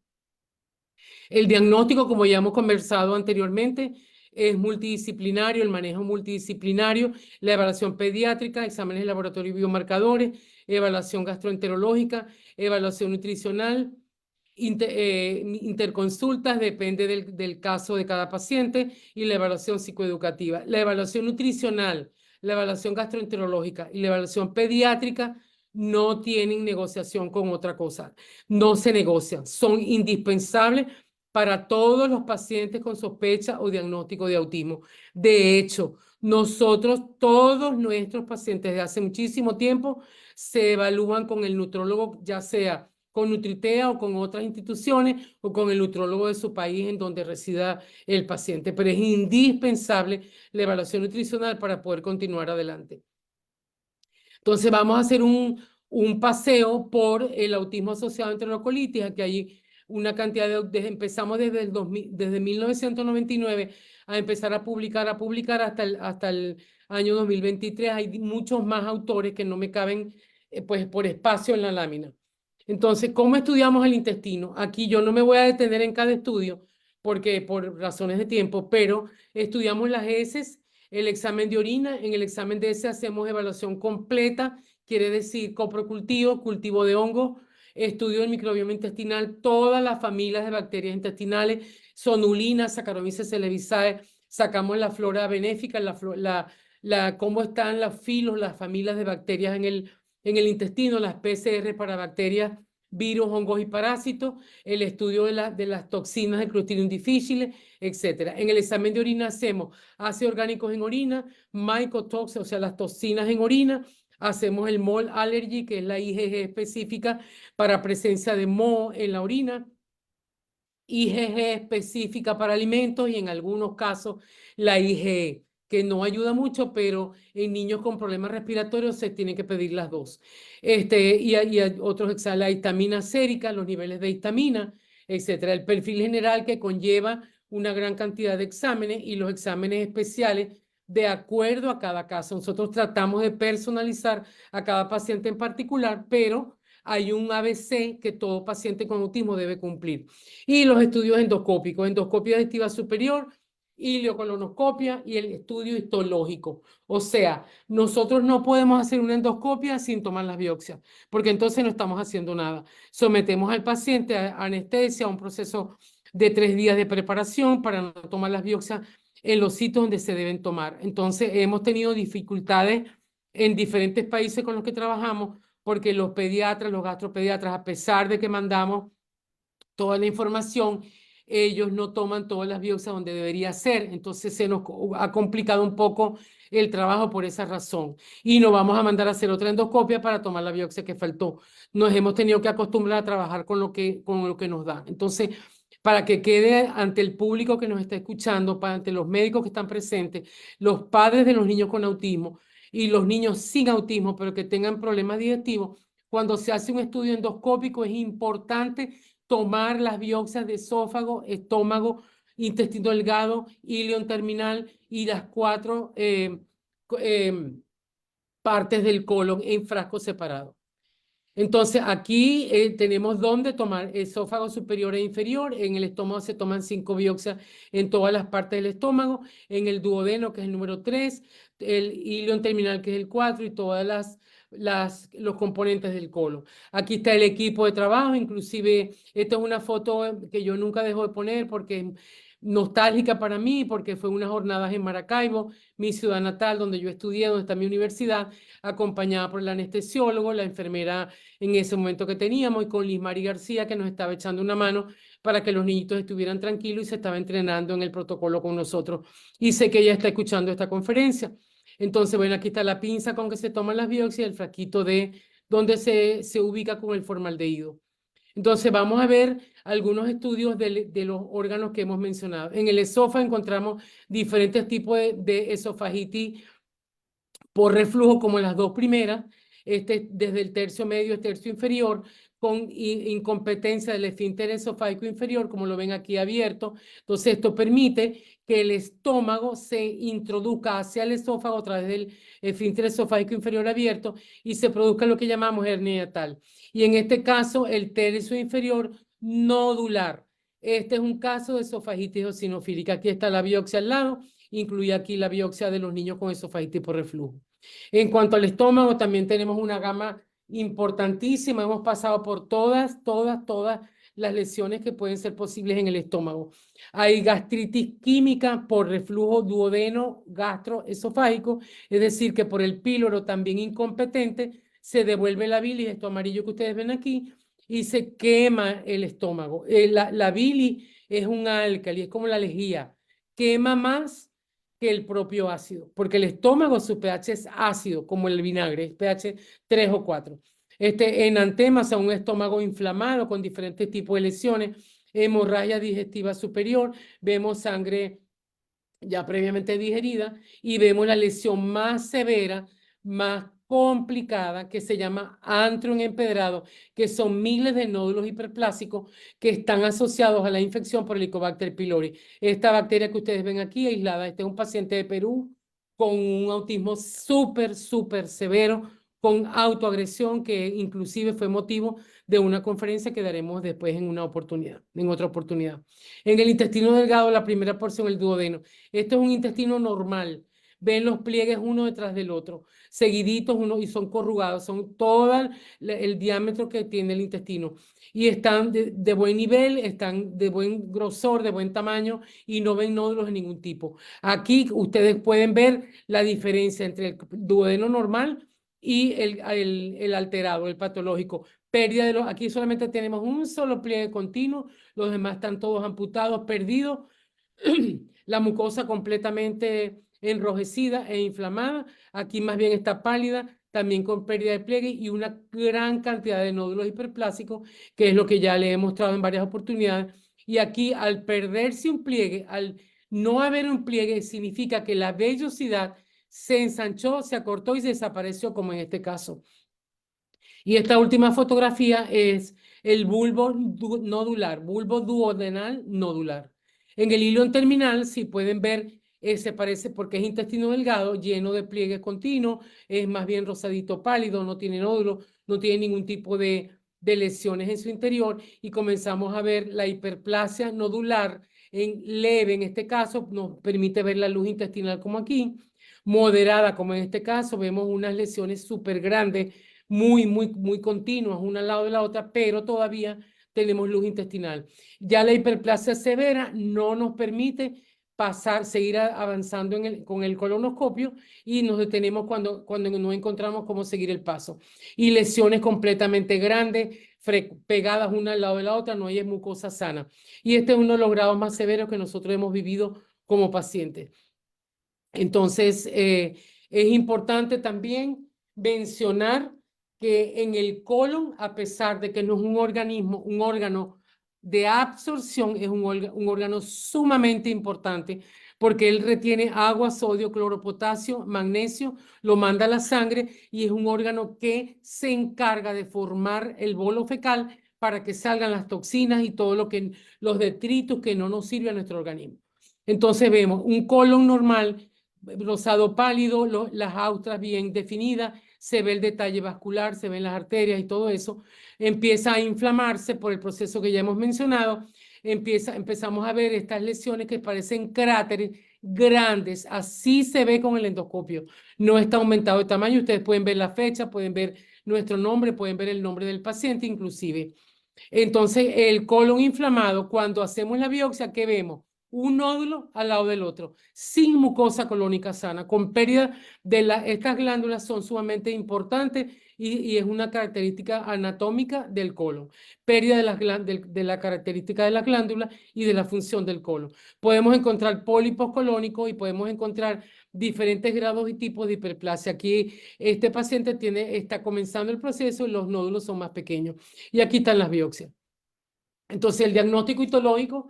El diagnóstico, como ya hemos conversado anteriormente, es multidisciplinario, el manejo multidisciplinario, la evaluación pediátrica, exámenes de laboratorio y biomarcadores, evaluación gastroenterológica, evaluación nutricional, interconsultas, depende del caso de cada paciente, y la evaluación psicoeducativa. La evaluación nutricional, la evaluación gastroenterológica y la evaluación pediátrica no tienen negociación con otra cosa. No se negocian, son indispensables para todos los pacientes con sospecha o diagnóstico de autismo. De hecho, nosotros, todos nuestros pacientes de hace muchísimo tiempo, se evalúan con el nutrólogo, ya sea con Nutritea o con otras instituciones o con el nutrólogo de su país en donde resida el paciente. Pero es indispensable la evaluación nutricional para poder continuar adelante. Entonces vamos a hacer un paseo por el autismo asociado a enterocolitis. Aquí hay una cantidad empezamos desde el 2000, desde 1999 a empezar a publicar hasta el año 2023. Hay muchos más autores que no me caben pues por espacio en la lámina. Entonces, ¿cómo estudiamos el intestino? Aquí yo no me voy a detener en cada estudio porque por razones de tiempo, pero estudiamos las heces, el examen de orina. En el examen de heces hacemos evaluación completa, quiere decir coprocultivo, cultivo de hongo, estudio del microbioma intestinal, todas las familias de bacterias intestinales, sonulina, Saccharomyces cerevisiae, sacamos la flora benéfica, cómo están los filos, las familias de bacterias en el intestino, las PCR para bacterias, virus, hongos y parásitos, el estudio de las toxinas de Clostridium difficile, etc. En el examen de orina hacemos ácidos orgánicos en orina, mycotoxins, o sea, las toxinas en orina, hacemos el mole allergy, que es la IgG específica para presencia de moho en la orina, IgG específica para alimentos y en algunos casos la IgE, que no ayuda mucho, pero en niños con problemas respiratorios se tienen que pedir las dos. Y hay otros exámenes, la histamina sérica, los niveles de histamina, etcétera. El perfil general que conlleva una gran cantidad de exámenes y los exámenes especiales de acuerdo a cada caso. Nosotros tratamos de personalizar a cada paciente en particular, pero hay un ABC que todo paciente con autismo debe cumplir. Y los estudios endoscópicos, endoscopia digestiva superior, ileocolonoscopia y el estudio histológico. O sea, nosotros no podemos hacer una endoscopia sin tomar las biopsias, porque entonces no estamos haciendo nada. Sometemos al paciente a anestesia, a un proceso de 3 días de preparación para no tomar las biopsias en los sitios donde se deben tomar. Entonces, hemos tenido dificultades en diferentes países con los que trabajamos, porque los pediatras, los gastropediatras, a pesar de que mandamos toda la información, ellos no toman todas las biopsias donde debería ser. Entonces se nos ha complicado un poco el trabajo por esa razón. Y nos vamos a mandar a hacer otra endoscopia para tomar la biopsia que faltó. Nos hemos tenido que acostumbrar a trabajar con lo que nos dan. Entonces, para que quede ante el público que nos está escuchando, ante los médicos que están presentes, los padres de los niños con autismo y los niños sin autismo, pero que tengan problemas digestivos, cuando se hace un estudio endoscópico es importante tomar las biopsias de esófago, estómago, intestino delgado, ilion terminal y las 4 partes del colon en frascos separados. Entonces, aquí tenemos dónde tomar esófago superior e inferior. En el estómago se toman 5 biopsias en todas las partes del estómago. En el duodeno, que es el número 3, el ilion terminal, que es el 4, y todas los componentes del colon. Aquí está el equipo de trabajo. Inclusive, esta es una foto que yo nunca dejo de poner porque es nostálgica para mí, porque fue unas jornadas en Maracaibo, mi ciudad natal, donde yo estudié, donde está mi universidad, acompañada por el anestesiólogo, la enfermera en ese momento que teníamos, y con Liz Mari García, que nos estaba echando una mano para que los niñitos estuvieran tranquilos, y se estaba entrenando en el protocolo con nosotros. Y sé que ella está escuchando esta conferencia. Entonces, bueno, aquí está la pinza con que se toman las biopsias, el frasquito de donde se ubica con el formaldehído. Entonces, vamos a ver algunos estudios de los órganos que hemos mencionado. En el esófago encontramos diferentes tipos de esofagitis por reflujo, como las dos primeras, desde el tercio medio al tercio inferior, con incompetencia del esfínter esofágico inferior, como lo ven aquí abierto. Entonces, esto permite que el estómago se introduzca hacia el esófago a través del esfínter esofágico inferior abierto y se produzca lo que llamamos hernia hiatal. Y en este caso, el tercio inferior nodular. Este es un caso de esofagitis eosinofílica. Aquí está la biopsia al lado, incluye aquí la biopsia de los niños con esofagitis por reflujo. En cuanto al estómago, también tenemos una gama importantísima. Hemos pasado por todas las lesiones que pueden ser posibles en el estómago. Hay gastritis química por reflujo duodeno gastroesofágico, es decir, que por el píloro también incompetente se devuelve la bilis, esto amarillo que ustedes ven aquí, y se quema el estómago. La bilis es un álcali, es como la lejía, quema más que el propio ácido, porque el estómago, su pH es ácido, como el vinagre, es pH 3 o 4. Enantema, o sea, un estómago inflamado con diferentes tipos de lesiones, hemorragia digestiva superior, vemos sangre ya previamente digerida y vemos la lesión más severa, más complicada, que se llama antro empedrado, que son miles de nódulos hiperplásicos que están asociados a la infección por Helicobacter pylori. Esta bacteria que ustedes ven aquí aislada, este es un paciente de Perú con un autismo súper severo, con autoagresión, que inclusive fue motivo de una conferencia que daremos después en una oportunidad, en otra oportunidad. En el intestino delgado, la primera porción, el duodeno. Esto es un intestino normal. Ven los pliegues uno detrás del otro, seguiditos uno y son corrugados, son todo el diámetro que tiene el intestino. Y están de buen nivel, están de buen grosor, de buen tamaño y no ven nódulos de ningún tipo. Aquí ustedes pueden ver la diferencia entre el duodeno normal y el alterado, el patológico. Pérdida de aquí solamente tenemos un solo pliegue continuo, los demás están todos amputados, perdidos. La mucosa completamente enrojecida e inflamada. Aquí más bien está pálida, también con pérdida de pliegue y una gran cantidad de nódulos hiperplásicos, que es lo que ya le he mostrado en varias oportunidades. Y aquí, al perderse un pliegue, al no haber un pliegue, significa que la vellosidad se ensanchó, se acortó y desapareció, como en este caso. Y esta última fotografía es el bulbo nodular, bulbo duodenal nodular. En el hilo terminal, si pueden ver, se parece porque es intestino delgado, lleno de pliegues continuos, es más bien rosadito pálido, no tiene nódulo, no tiene ningún tipo de lesiones en su interior y comenzamos a ver la hiperplasia nodular en leve, en este caso, nos permite ver la luz intestinal como aquí, moderada como en este caso, vemos unas lesiones súper grandes muy continuas, una al lado de la otra, pero todavía tenemos luz intestinal. Ya la hiperplasia severa no nos permite seguir avanzando con el colonoscopio y nos detenemos cuando no encontramos cómo seguir el paso. Y lesiones completamente grandes, pegadas una al lado de la otra, no hay mucosa sana. Y este es uno de los grados más severos que nosotros hemos vivido como pacientes. Entonces, es importante también mencionar que en el colon, a pesar de que no es un organismo, un órgano de absorción, es un órgano sumamente importante porque él retiene agua, sodio, cloro, potasio, magnesio, lo manda a la sangre y es un órgano que se encarga de formar el bolo fecal para que salgan las toxinas y todo los detritos que no nos sirven a nuestro organismo. Entonces vemos un colon normal rosado pálido, las austras bien definidas, se ve el detalle vascular, se ven las arterias y todo eso, empieza a inflamarse por el proceso que ya hemos mencionado, empezamos a ver estas lesiones que parecen cráteres grandes, así se ve con el endoscopio, no está aumentado de tamaño, ustedes pueden ver la fecha, pueden ver nuestro nombre, pueden ver el nombre del paciente inclusive. Entonces, el colon inflamado, cuando hacemos la biopsia, ¿qué vemos? Un nódulo al lado del otro, sin mucosa colónica sana, con pérdida estas glándulas son sumamente importantes y es una característica anatómica del colon. Pérdida de la característica de la glándula y de la función del colon. Podemos encontrar pólipos colónicos y podemos encontrar diferentes grados y tipos de hiperplasia. Aquí este paciente está comenzando el proceso y los nódulos son más pequeños. Y aquí están las biopsias. Entonces, el diagnóstico histológico,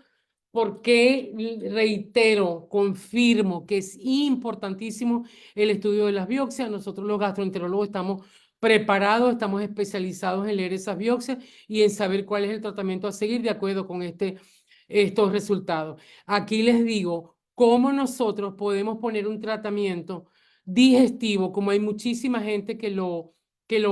¿por qué reitero, confirmo que es importantísimo el estudio de las biopsias? Nosotros los gastroenterólogos estamos preparados, estamos especializados en leer esas biopsias y en saber cuál es el tratamiento a seguir de acuerdo con estos resultados. Aquí les digo cómo nosotros podemos poner un tratamiento digestivo, como hay muchísima gente que lo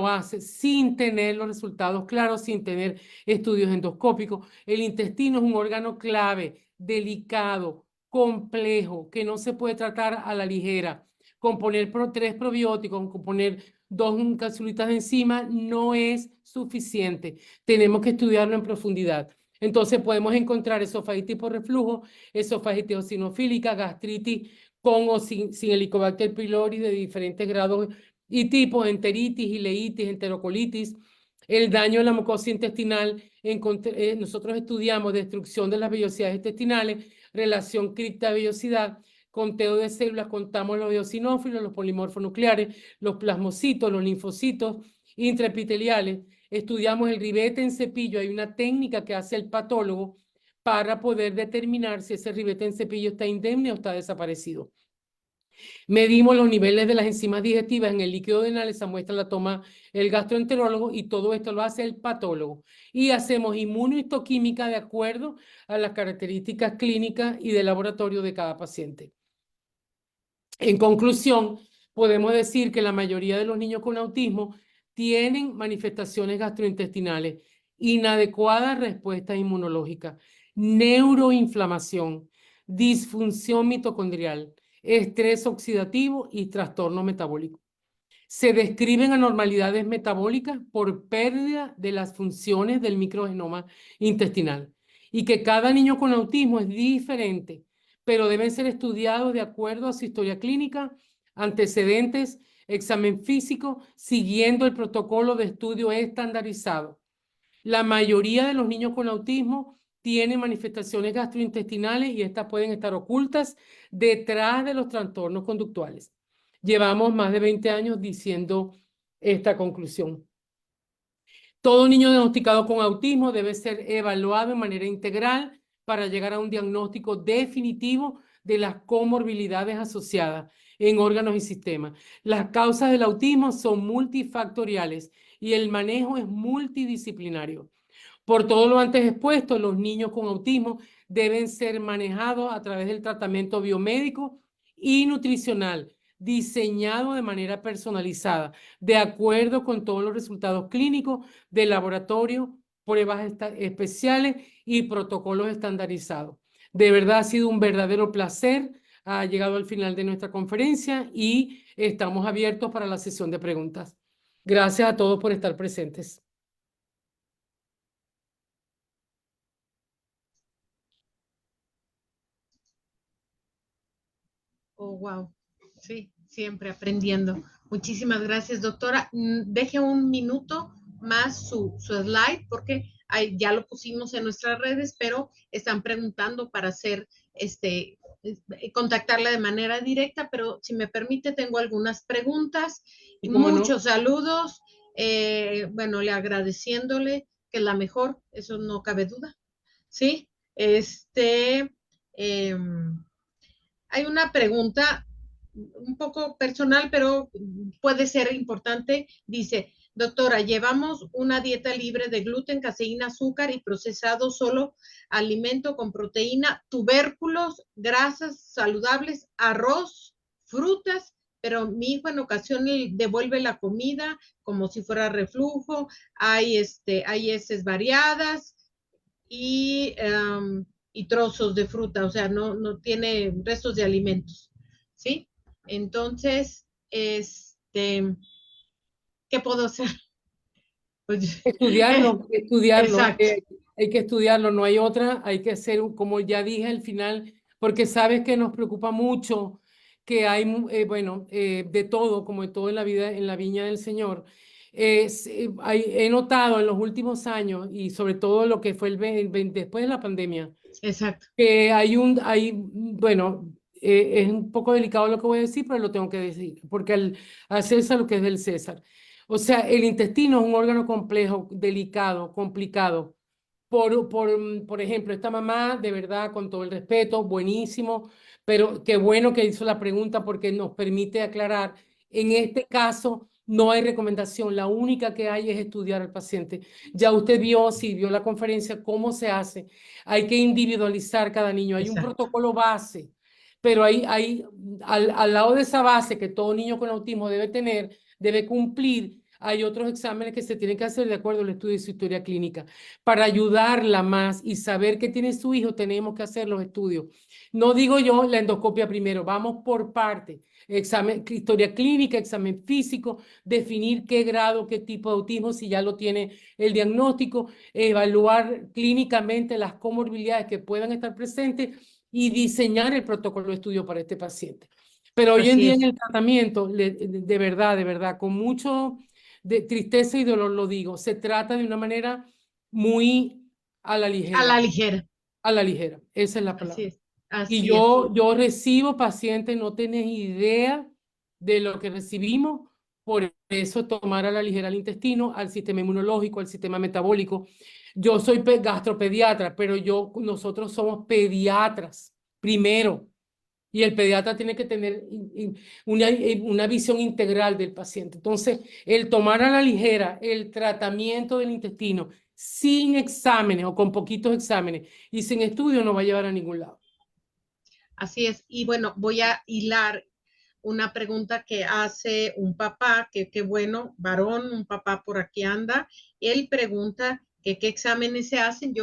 hace sin tener los resultados claros, sin tener estudios endoscópicos. El intestino es un órgano clave, delicado, complejo, que no se puede tratar a la ligera. Con poner 3 probióticos, con poner 2 capsulitas de enzima, no es suficiente. Tenemos que estudiarlo en profundidad. Entonces podemos encontrar esofagitis por reflujo, esofagitis eosinofílica, gastritis con o sin Helicobacter pylori de diferentes grados y tipos: enteritis, ileitis, enterocolitis, el daño en la mucosa intestinal. Nosotros estudiamos destrucción de las vellosidades intestinales, relación cripta-vellosidad, conteo de células, contamos los eosinófilos, los polimorfos nucleares, los plasmocitos, los linfocitos intraepiteliales. Estudiamos el ribete en cepillo. Hay una técnica que hace el patólogo para poder determinar si ese ribete en cepillo está indemne o está desaparecido. Medimos los niveles de las enzimas digestivas en el líquido denal. Esa muestra la toma el gastroenterólogo y todo esto lo hace el patólogo. Y hacemos inmunohistoquímica de acuerdo a las características clínicas y de laboratorio de cada paciente. En conclusión, podemos decir que la mayoría de los niños con autismo tienen manifestaciones gastrointestinales, inadecuada respuesta inmunológica, neuroinflamación, disfunción mitocondrial, estrés oxidativo y trastorno metabólico. Se describen anormalidades metabólicas por pérdida de las funciones del microgenoma intestinal y que cada niño con autismo es diferente, pero deben ser estudiados de acuerdo a su historia clínica, antecedentes, examen físico, siguiendo el protocolo de estudio estandarizado. La mayoría de los niños con autismo tienen manifestaciones gastrointestinales y estas pueden estar ocultas detrás de los trastornos conductuales. Llevamos más de 20 años diciendo esta conclusión. Todo niño diagnosticado con autismo debe ser evaluado de manera integral para llegar a un diagnóstico definitivo de las comorbilidades asociadas en órganos y sistemas. Las causas del autismo son multifactoriales y el manejo es multidisciplinario. Por todo lo antes expuesto, los niños con autismo deben ser manejados a través del tratamiento biomédico y nutricional, diseñado de manera personalizada, de acuerdo con todos los resultados clínicos del laboratorio, pruebas especiales y protocolos estandarizados. De verdad ha sido un verdadero placer. Ha llegado al final de nuestra conferencia y estamos abiertos para la sesión de preguntas. Gracias a todos por estar presentes. Oh, wow. Sí, siempre aprendiendo. Muchísimas gracias, doctora. Deje un minuto más su slide porque ya lo pusimos en nuestras redes, pero están preguntando para hacer contactarla de manera directa, pero si me permite, tengo algunas preguntas. Muchos saludos. Bueno, le agradeciéndole que es la mejor, eso no cabe duda. Sí, hay una pregunta un poco personal, pero puede ser importante. Dice, doctora, llevamos una dieta libre de gluten, caseína, azúcar y procesado, solo alimento con proteína, tubérculos, grasas saludables, arroz, frutas, pero mi hijo en ocasiones devuelve la comida como si fuera reflujo, hay heces variadas y trozos de fruta, o sea, no tiene restos de alimentos, ¿sí? Entonces, ¿qué puedo hacer? Pues, estudiarlo. Exacto. Hay que estudiarlo, no hay otra. Hay que hacer, como ya dije al final, porque sabes que nos preocupa mucho que hay, bueno, de todo, como de todo en la vida, en la viña del Señor. He notado en los últimos años, y sobre todo lo que fue después de la pandemia, Exacto. que bueno, es un poco delicado lo que voy a decir, pero lo tengo que decir, porque al César lo que es del César. O sea, el intestino es un órgano complejo, delicado, complicado. Por ejemplo, esta mamá, de verdad, con todo el respeto, buenísimo, pero qué bueno que hizo la pregunta porque nos permite aclarar. En este caso, no hay recomendación, la única que hay es estudiar al paciente. Ya usted vio, si vio la conferencia, cómo se hace. Hay que individualizar cada niño. Hay un Exacto. protocolo base, pero al lado de esa base que todo niño con autismo debe tener, debe cumplir, hay otros exámenes que se tienen que hacer de acuerdo al estudio de su historia clínica. Para ayudarla más y saber qué tiene su hijo, tenemos que hacer los estudios. No digo yo la endoscopia primero, vamos por parte. Examen, historia clínica, examen físico, definir qué grado, qué tipo de autismo, si ya lo tiene el diagnóstico, evaluar clínicamente las comorbilidades que puedan estar presentes y diseñar el protocolo de estudio para este paciente. Pero hoy en Así día en es. el tratamiento, de verdad, con mucho de tristeza y dolor lo digo, se trata de una manera muy a la A la ligera, ligera. a la ligera, esa es la Así palabra. es. Y Así es. yo recibo pacientes, no tienes idea de lo que recibimos, por eso tomar a la ligera el intestino, al sistema inmunológico, al sistema metabólico. Yo soy gastropediatra, pero nosotros somos pediatras primero. Y el pediatra tiene que tener una visión integral del paciente. Entonces, el tomar a la ligera el tratamiento del intestino sin exámenes o con poquitos exámenes y sin estudio no va a llevar a ningún lado. Así es. Y bueno, voy a hilar una pregunta que hace un papá, que qué bueno, varón, un papá por aquí anda. Él pregunta que qué exámenes se hacen,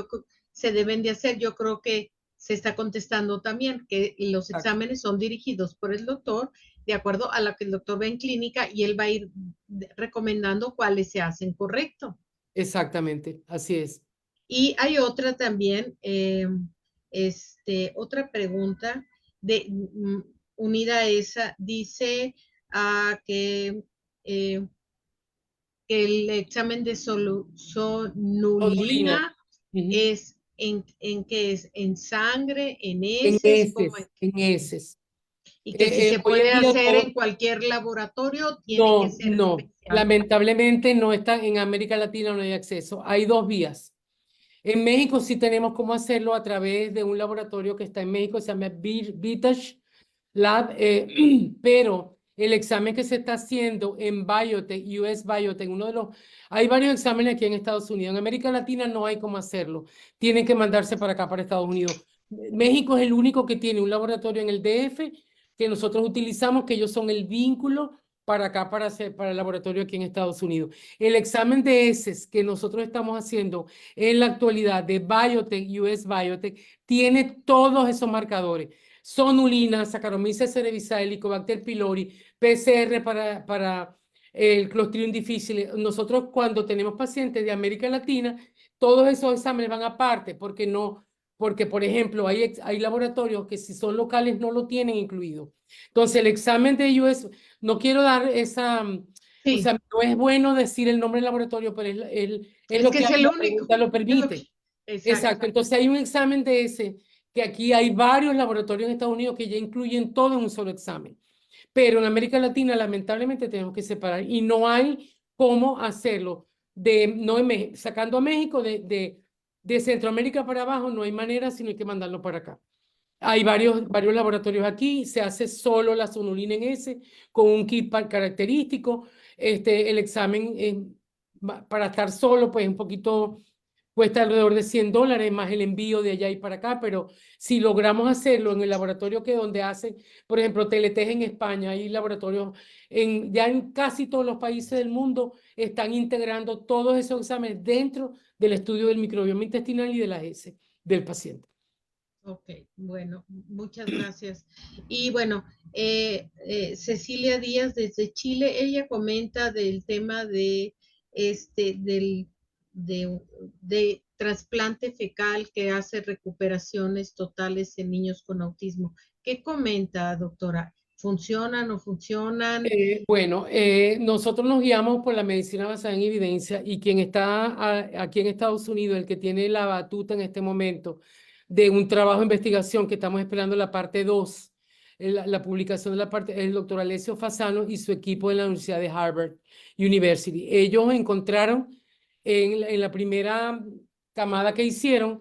se deben de hacer. Yo creo que se está contestando también que los Exacto. exámenes son dirigidos por el doctor de acuerdo a lo que el doctor ve en clínica y él va a ir recomendando cuáles se hacen, ¿correcto? Exactamente, así es. Y hay otra también, otra pregunta unida a esa, dice que el examen de Odolina. sonulina Ujú. es en qué es, en sangre, en En heces, ¿cómo es? heces, en heces. Y que si se Hoy en puede día hacer en todo, cualquier laboratorio, tiene que no, ser no, especial. lamentablemente no está en América Latina, no hay acceso. Hay dos vías. En México sí tenemos cómo hacerlo a través de un laboratorio que está en México, se llama Vitash Lab, pero el examen que se está haciendo en Biotech, US Biotech, hay varios exámenes aquí en Estados Unidos. En América Latina no hay cómo hacerlo. Tienen que mandarse para acá, para Estados Unidos. México es el único que tiene un laboratorio en el DF que nosotros utilizamos, que ellos son el vínculo para acá, para el laboratorio aquí en Estados Unidos. El examen de heces que nosotros estamos haciendo en la actualidad de Biotech, US Biotech, tiene todos esos marcadores. Sonulina, Saccharomyces cerevisiae, Helicobacter pylori, PCR para el Clostridium difficile. Nosotros cuando tenemos pacientes de América Latina, todos esos exámenes van aparte, porque por ejemplo, hay laboratorios que si son locales no lo tienen incluido. Entonces, el examen de US, no quiero dar o Sí, sea, no es bueno decir el nombre del laboratorio, pero es es lo que que es hay, el la único, pregunta lo es lo que, permite. exacto. Exacto, entonces hay un examen de ese, que aquí hay varios laboratorios en Estados Unidos que ya incluyen todo en un solo examen. Pero en América Latina, lamentablemente, tenemos que separar y no hay cómo hacerlo. No sacando a México de Centroamérica para abajo, no hay manera, sino hay que mandarlo para acá. Hay varios laboratorios aquí, se hace solo la sonulina en ese, con un kit característico. El examen para estar solo, pues un poquito, cuesta alrededor de $100 más el envío de allá y para acá, pero si logramos hacerlo en el laboratorio que donde hacen, por ejemplo, TLT en España, hay laboratorios ya en casi todos los países del mundo están integrando todos esos exámenes dentro del estudio del microbioma intestinal y de la S del paciente. Ok, bueno, muchas gracias. Y bueno, Cecilia Díaz desde Chile, ella comenta del tema de de, de trasplante fecal que hace recuperaciones totales en niños con autismo. ¿Qué comenta, doctora? ¿Funcionan o funcionan? Bueno, nosotros nos guiamos por la medicina basada en evidencia y quien está aquí en Estados Unidos, el que tiene la batuta en este momento de un trabajo de investigación que estamos esperando la parte 2, la publicación de la parte, es el doctor Alessio Fasano y su equipo en la Universidad de Harvard University. Ellos encontraron en la primera camada que hicieron,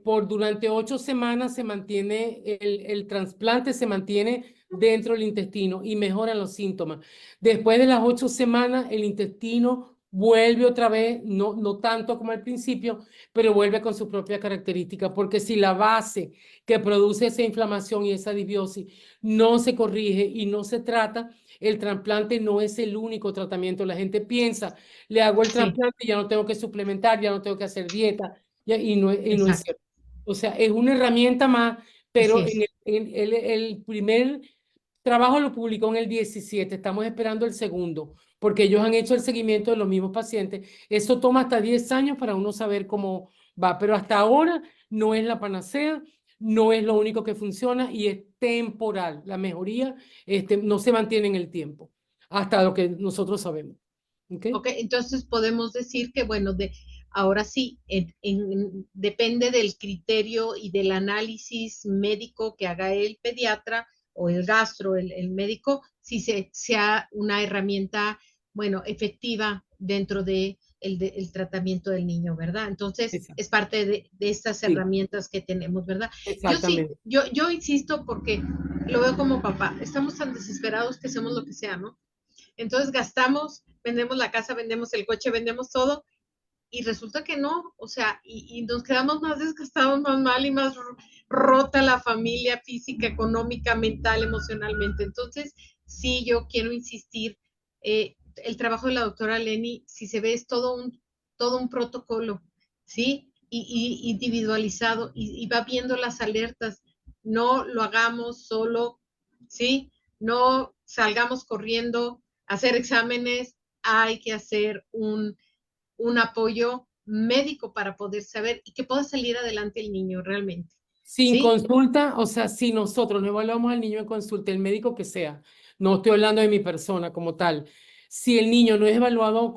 durante 8 semanas se mantiene el trasplante, se mantiene dentro del intestino y mejoran los síntomas. Después de las 8 semanas, el intestino vuelve otra vez, no tanto como al principio, pero vuelve con su propia característica, porque si la base que produce esa inflamación y esa disbiosis no se corrige y no se trata, el trasplante no es el único tratamiento. La gente piensa, le hago el Sí, trasplante, ya no tengo que suplementar, ya no tengo que hacer dieta, y no es exacto. cierto. O sea, es una herramienta más, Así pero es. el primer trabajo lo publicó en el 17. Estamos esperando el segundo, porque ellos han hecho el seguimiento de los mismos pacientes. Eso toma hasta 10 años para uno saber cómo va, pero hasta ahora no es la panacea. no es lo único que funciona y es temporal. La mejoría no se mantiene en el tiempo, hasta lo que nosotros sabemos. ¿Okay? Ok, entonces podemos decir que, bueno, ahora sí, depende del criterio y del análisis médico que haga el pediatra o el gastro, el médico, si sea una herramienta, bueno, efectiva dentro de el tratamiento del niño, ¿verdad? Entonces, Exacto. es parte de estas Sí, herramientas que tenemos, ¿verdad? Yo sí, exactamente. yo insisto porque lo veo como papá, estamos tan desesperados que hacemos lo que sea, ¿no? Entonces gastamos, vendemos la casa, vendemos el coche, vendemos todo y resulta que no, o sea, y nos quedamos más desgastados, más mal y más rota la familia física, económica, mental, emocionalmente. Entonces, sí, yo quiero insistir, el trabajo de la doctora Lenny, si se ve, es todo un protocolo, ¿sí? Individualizado y va viendo las alertas. No lo hagamos solo, ¿sí? No salgamos corriendo a hacer exámenes, hay que hacer un apoyo médico para poder saber y que pueda salir adelante el niño realmente. Sin ¿Sí? consulta, o sea, si nosotros no evaluamos al niño en consulta, el médico que sea, no estoy hablando de mi persona como tal, si el niño no es evaluado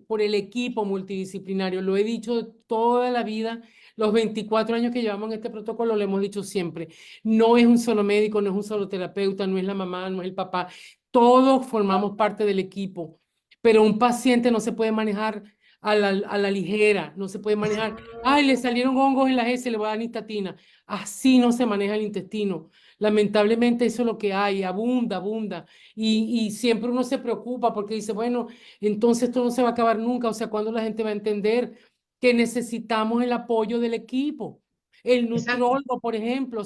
por el equipo multidisciplinario, lo he dicho toda la vida, los 24 años que llevamos en este protocolo, lo hemos dicho siempre, no es un solo médico, no es un solo terapeuta, no es la mamá, no es el papá, todos formamos parte del equipo, pero un paciente no se puede manejar a la ligera, no se puede manejar. Ay, le salieron hongos en la heces, le voy a dar nistatina. Así no se maneja el intestino. Lamentablemente eso es lo que hay, abunda, abunda. Y siempre uno se preocupa porque dice, bueno, entonces esto no se va a acabar nunca. O sea, ¿cuándo la gente va a entender que necesitamos el apoyo del equipo? El Exacto, nutriólogo, por ejemplo,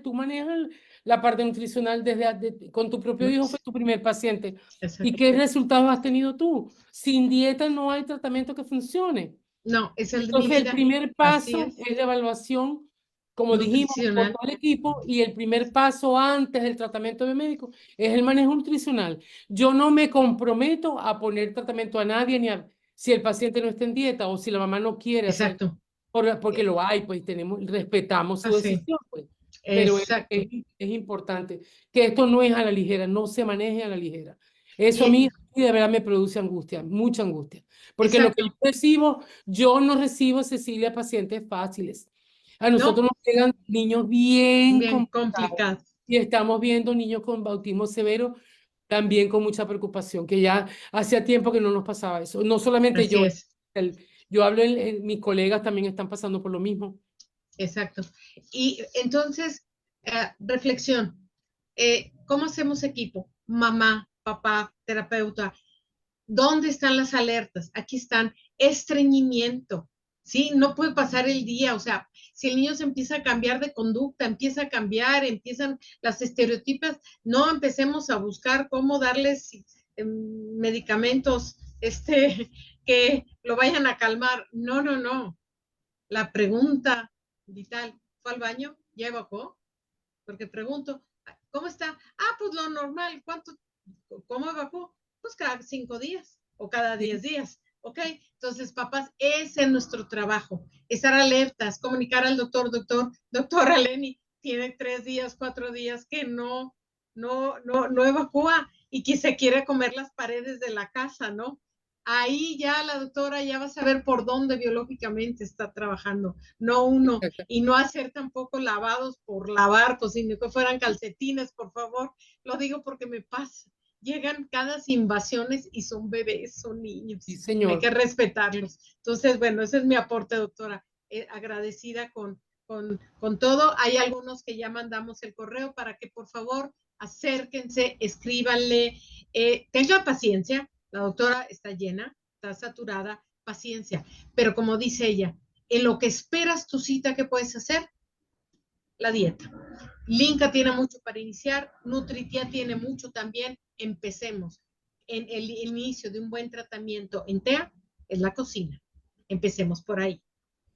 tú manejas la parte nutricional con tu propio hijo, fue tu primer paciente. ¿Y exacto. qué resultados has tenido tú? Sin dieta no hay tratamiento que funcione. No, es el de mi Entonces, el vida. primer Así paso es. es la evaluación, como dijimos, por Nutricional. todo el equipo, y el primer paso antes del tratamiento de médico es el manejo nutricional. Yo no me comprometo a poner tratamiento a nadie, si el paciente no está en dieta o si la mamá no quiere hacer, Exacto. porque lo hay, pues respetamos su Así. decisión, pues. Pero Exacto. es importante que esto no es a la ligera, no se maneje a la ligera. Eso a Y, mí de verdad me produce angustia, mucha angustia, porque lo que exacto. yo no recibo, Cecilia, pacientes fáciles. A No, nosotros nos llegan niños bien bien complicados complicado. y estamos viendo niños con autismo severo también con mucha preocupación, que ya hacía tiempo que no nos pasaba eso. No solamente Así yo, es. yo hablo, mis colegas también están pasando por lo mismo. Exacto. Y entonces, reflexión. ¿Cómo hacemos equipo? Mamá, papá, terapeuta. ¿Dónde están las alertas? Aquí están. Estreñimiento. ¿Sí? No puede pasar el día. O sea, si el niño se empieza a cambiar de conducta, empieza a cambiar, empiezan las estereotipas, no empecemos a buscar cómo darles medicamentos que lo vayan a calmar. No, no, no. La pregunta vital, ¿fue al baño? ¿Ya evacuó? Porque pregunto, ¿cómo está? Ah, pues lo normal, ¿cómo evacuó? Pues cada 5 días o cada 10 días, ¿ok? Entonces, papás, ese es nuestro trabajo, estar alertas, comunicar al doctora Lenny, tiene 3 días, 4 días que no evacúa y que se quiere comer las paredes de la casa, ¿no? Ahí ya la doctora ya va a saber por dónde biológicamente está trabajando, no uno, y no hacer tampoco lavados por lavar, pues si no que fueran calcetines, por favor, lo digo porque me pasa. Llegan cada invasiones y son bebés, son Sí, niños, hay que señor. respetarlos. Entonces, bueno, ese es mi aporte, doctora. Agradecida con todo. Hay algunos que ya mandamos el correo para que por favor acérquense, escríbanle, tengan paciencia, la doctora está llena, está saturada, paciencia, pero como dice ella, en lo que esperas tu cita, ¿qué puedes hacer? La dieta. Linka tiene mucho para iniciar, Nutritia tiene mucho también, empecemos. En el inicio de un buen tratamiento en TEA es la cocina. Empecemos por ahí.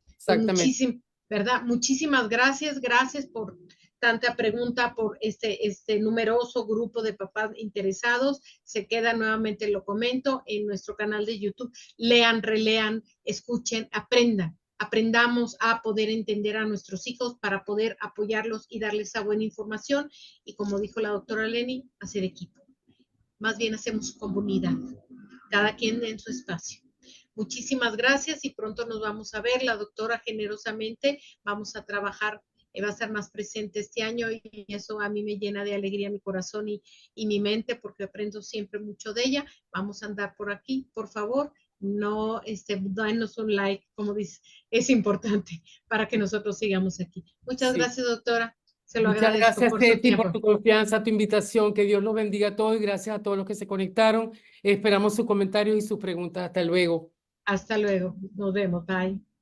Pues Exactamente. muchísimas, ¿verdad? Muchísimas gracias, gracias por tanta pregunta, por este numeroso grupo de papás interesados. Se queda nuevamente, lo comento, en nuestro canal de YouTube. Lean, relean, escuchen, aprendan. aprendamos a poder entender a nuestros hijos para poder apoyarlos y darles esa buena información. Y como dijo la doctora Lenny, hacer equipo. Más bien hacemos comunidad, cada quien en su espacio. Muchísimas gracias y pronto nos vamos a ver. La doctora generosamente vamos a trabajar, va a ser más presente este año y eso a mí me llena de alegría mi corazón y mi mente porque aprendo siempre mucho de ella. Vamos a andar por aquí, por favor. No, danos un like, como dice, es importante para que nosotros sigamos aquí. Muchas Sí. gracias, doctora. Se lo Muchas agradezco gracias, por su Teti, por tiempo. tu confianza, tu invitación. Que Dios los bendiga a todos y gracias a todos los que se conectaron. Esperamos sus comentarios y sus preguntas. Hasta luego. Hasta luego. Nos vemos. Bye.